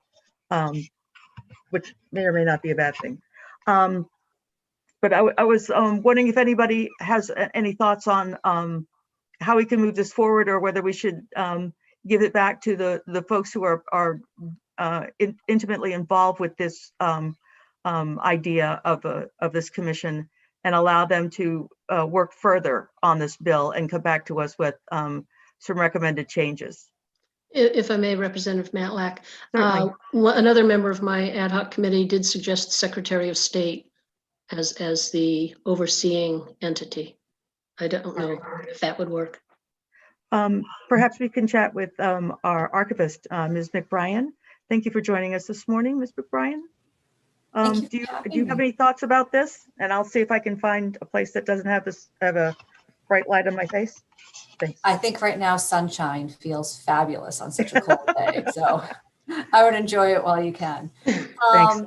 which may or may not be a bad thing. But I was wondering if anybody has any thoughts on how we can move this forward, or whether we should give it back to the folks who are intimately involved with this idea of this commission, and allow them to work further on this bill and come back to us with some recommended changes. If I may, Representative Matlack, another member of my ad hoc committee did suggest the Secretary of State as the overseeing entity. I don't know if that would work. Perhaps we can chat with our archivist, Ms. McBrien. Thank you for joining us this morning, Ms. McBrien. Do you have any thoughts about this? And I'll see if I can find a place that doesn't have a bright light on my face. Thanks. I think right now sunshine feels fabulous on such a cold day, so I would enjoy it while you can. Thanks.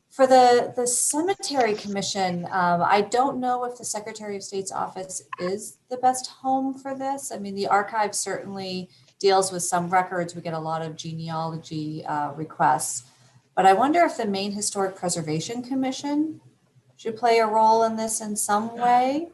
For the Cemetery Commission, I don't know if the Secretary of State's office is the best home for this. I mean, the archive certainly deals with some records. We get a lot of genealogy requests, but I wonder if the Maine Historic Preservation Commission should play a role in this in some way.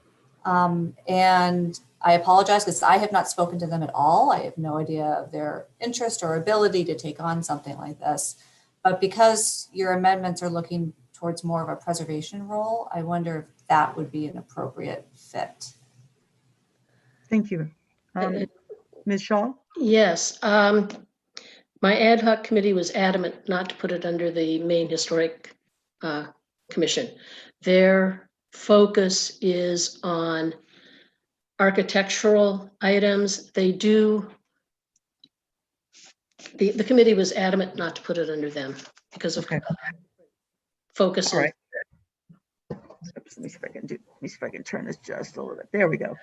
And I apologize because I have not spoken to them at all. I have no idea of their interest or ability to take on something like this. But because your amendments are looking towards more of a preservation role, I wonder if that would be an appropriate fit. Thank you. Ms. Shaw? Yes. My ad hoc committee was adamant not to put it under the Maine Historic Commission. Their focus is on architectural items. They do, the committee was adamant not to put it under them because of focus. All right. Let me see if I can turn this just a little bit. There we go.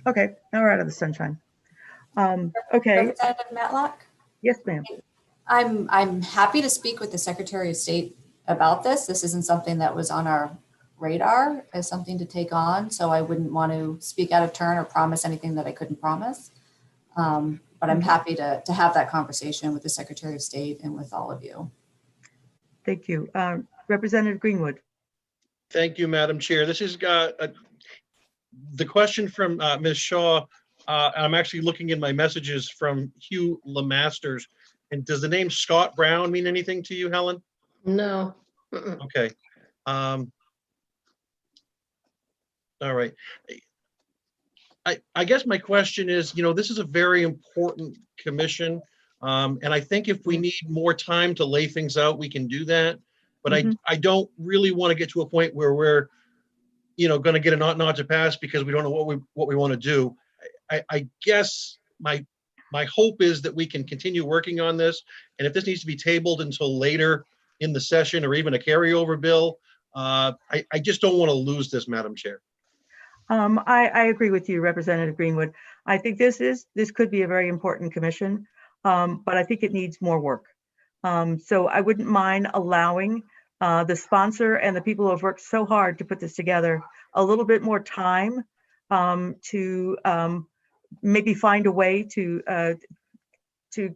Okay, now we're out of the sunshine. Okay. Representative Matlock? Yes, ma'am. I'm happy to speak with the Secretary of State about this. This isn't something that was on our radar as something to take on, so I wouldn't want to speak out of turn or promise anything that I couldn't promise. But I'm happy to have that conversation with the Secretary of State and with all of you. Thank you. Representative Greenwood. Thank you, Madam Chair. This is the question from Ms. Shaw. I'm actually looking in my messages from Hugh Lemasters. And does the name Scott Brown mean anything to you, Helen? No. Okay. All right. I guess my question is, this is a very important commission. And I think if we need more time to lay things out, we can do that. But I don't really want to get to a point where we're, going to get a not to pass because we don't know what we want to do. I guess my hope is that we can continue working on this. And if this needs to be tabled until later in the session or even a carryover bill, I just don't want to lose this, Madam Chair. I agree with you, Representative Greenwood. I think this could be a very important commission, but I think it needs more work. So I wouldn't mind allowing the sponsor and the people who have worked so hard to put this together a little bit more time to maybe find a way to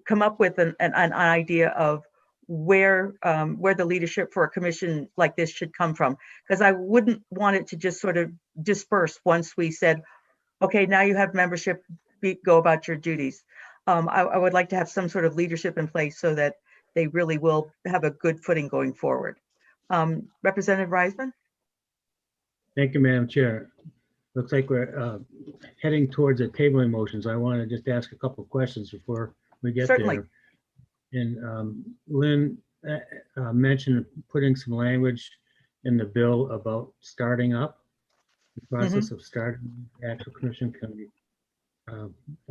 come up with an idea of where the leadership for a commission like this should come from, because I wouldn't want it to just sort of disperse once we said, okay, now you have membership, go about your duties. I would like to have some sort of leadership in place so that they really will have a good footing going forward. Representative Reisman? Thank you, Madam Chair. Looks like we're heading towards the tabling motions. I want to just ask a couple of questions before we get Certainly. there. And Lynn mentioned putting some language in the bill about starting up the process of starting the actual commission. Can we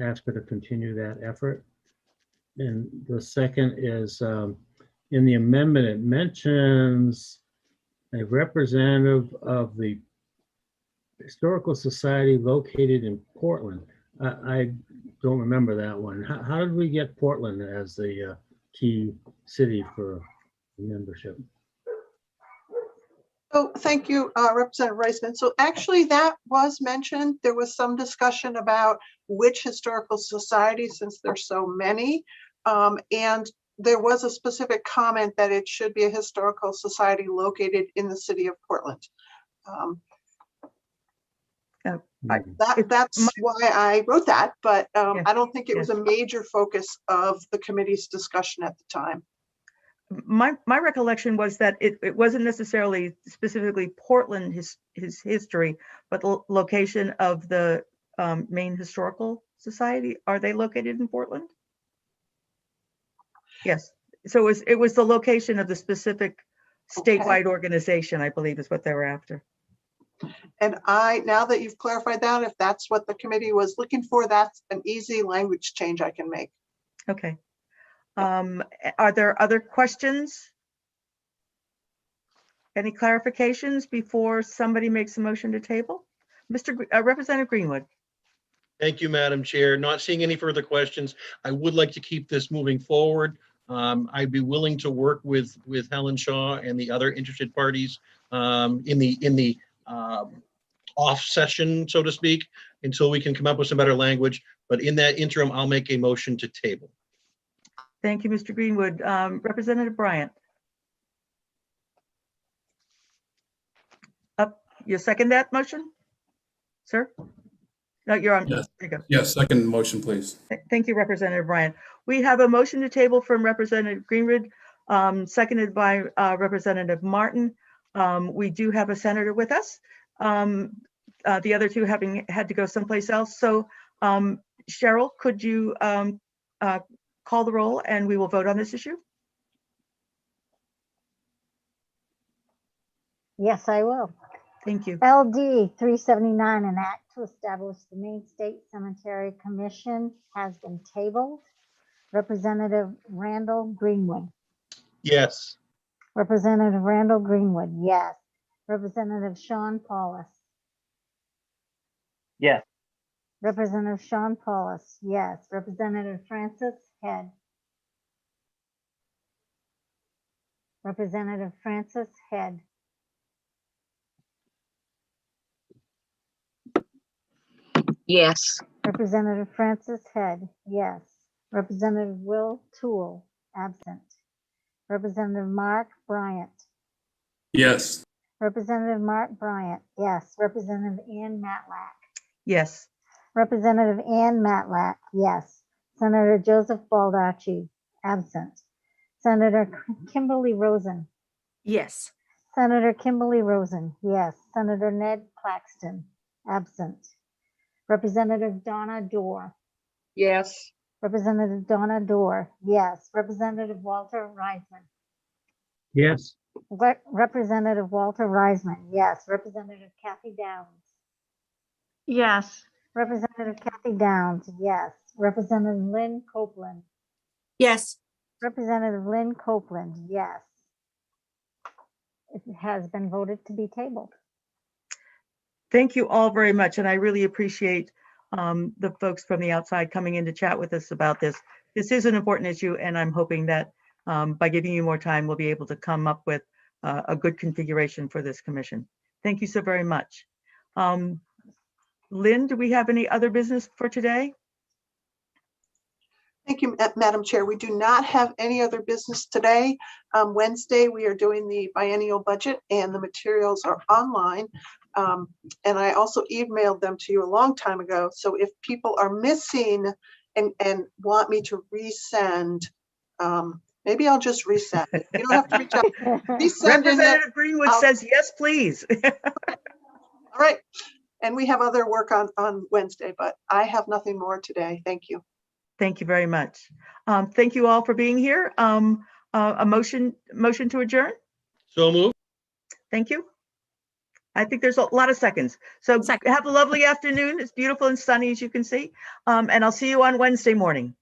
ask her to continue that effort? And the second is in the amendment, it mentions a representative of the Historical Society located in Portland. I don't remember that one. How did we get Portland as the key city for membership? Oh, thank you, Representative Reisman. So actually that was mentioned. There was some discussion about which historical society, since there's so many. And there was a specific comment that it should be a historical society located in the city of Portland. That's why I wrote that, but I don't think it was a major focus of the committee's discussion at the time. My recollection was that it wasn't necessarily specifically Portland, his history, but the location of the Maine Historical Society. Are they located in Portland? Yes. So it was the location of the specific statewide organization, I believe, is what they were after. And now that you've clarified that, if that's what the committee was looking for, that's an easy language change I can make. Okay. Are there other questions? any clarifications before somebody makes a motion to table? Representative Greenwood. Thank you, Madam Chair. Not seeing any further questions. I would like to keep this moving forward. I'd be willing to work with Helen Shaw and the other interested parties in the off session, so to speak, until we can come up with some better language. But in that interim, I'll make a motion to table. Thank you, Mr. Greenwood. Representative Bryant. Up, you second that motion, sir? No, you're on. Yes. There you go. Yes, second motion, please. Thank you, Representative Bryant. We have a motion to table from Representative Greenwood, seconded by Representative Martin. We do have a senator with us. The other two having had to go someplace else. So Cheryl, could you call the roll and we will vote on this issue? Yes, I will. Thank you. LD 379, an act to establish the Maine State Cemetery Commission has been tabled. Representative Randall Greenwood. Yes. Representative Randall Greenwood, yes. Representative Sean Paulus. Yes. Representative Sean Paulus, yes. Representative Francis Head. Representative Francis Head. Yes. Representative Francis Head, yes. Representative Will Toole, absent. Representative Mark Bryant. Yes. Representative Mark Bryant, yes. Representative Ann Matlack. Yes. Representative Ann Matlack, yes. Senator Joseph Baldacci, absent. Senator Kimberly Rosen. Yes. Senator Kimberly Rosen, yes. Senator Ned Claxton, absent. Representative Donna Dorr. Yes. Representative Donna Dorr, yes. Representative Walter Reisman. Yes. Representative Walter Reisman, yes. Representative Kathy Downs. Yes. Representative Kathy Downs, yes. Representative Lynn Copeland. Yes. Representative Lynn Copeland, yes. It has been voted to be tabled. Thank you all very much. And I really appreciate the folks from the outside coming in to chat with us about this. This is an important issue, and I'm hoping that by giving you more time, we'll be able to come up with a good configuration for this commission. Thank you so very much. Lynn, do we have any other business for today? Thank you, Madam Chair. We do not have any other business today. Wednesday, we are doing the biennial budget and the materials are online. And I also emailed them to you a long time ago. So if people are missing and want me to resend, maybe I'll just resend. You don't have to reach out. Representative Greenwood says, yes, please. All right. And we have other work on Wednesday, but I have nothing more today. Thank you. Thank you very much. Thank you all for being here. A motion to adjourn? So moved. Thank you. I think there's a lot of seconds. So have a lovely afternoon. It's beautiful and sunny, as you can see. And I'll see you on Wednesday morning.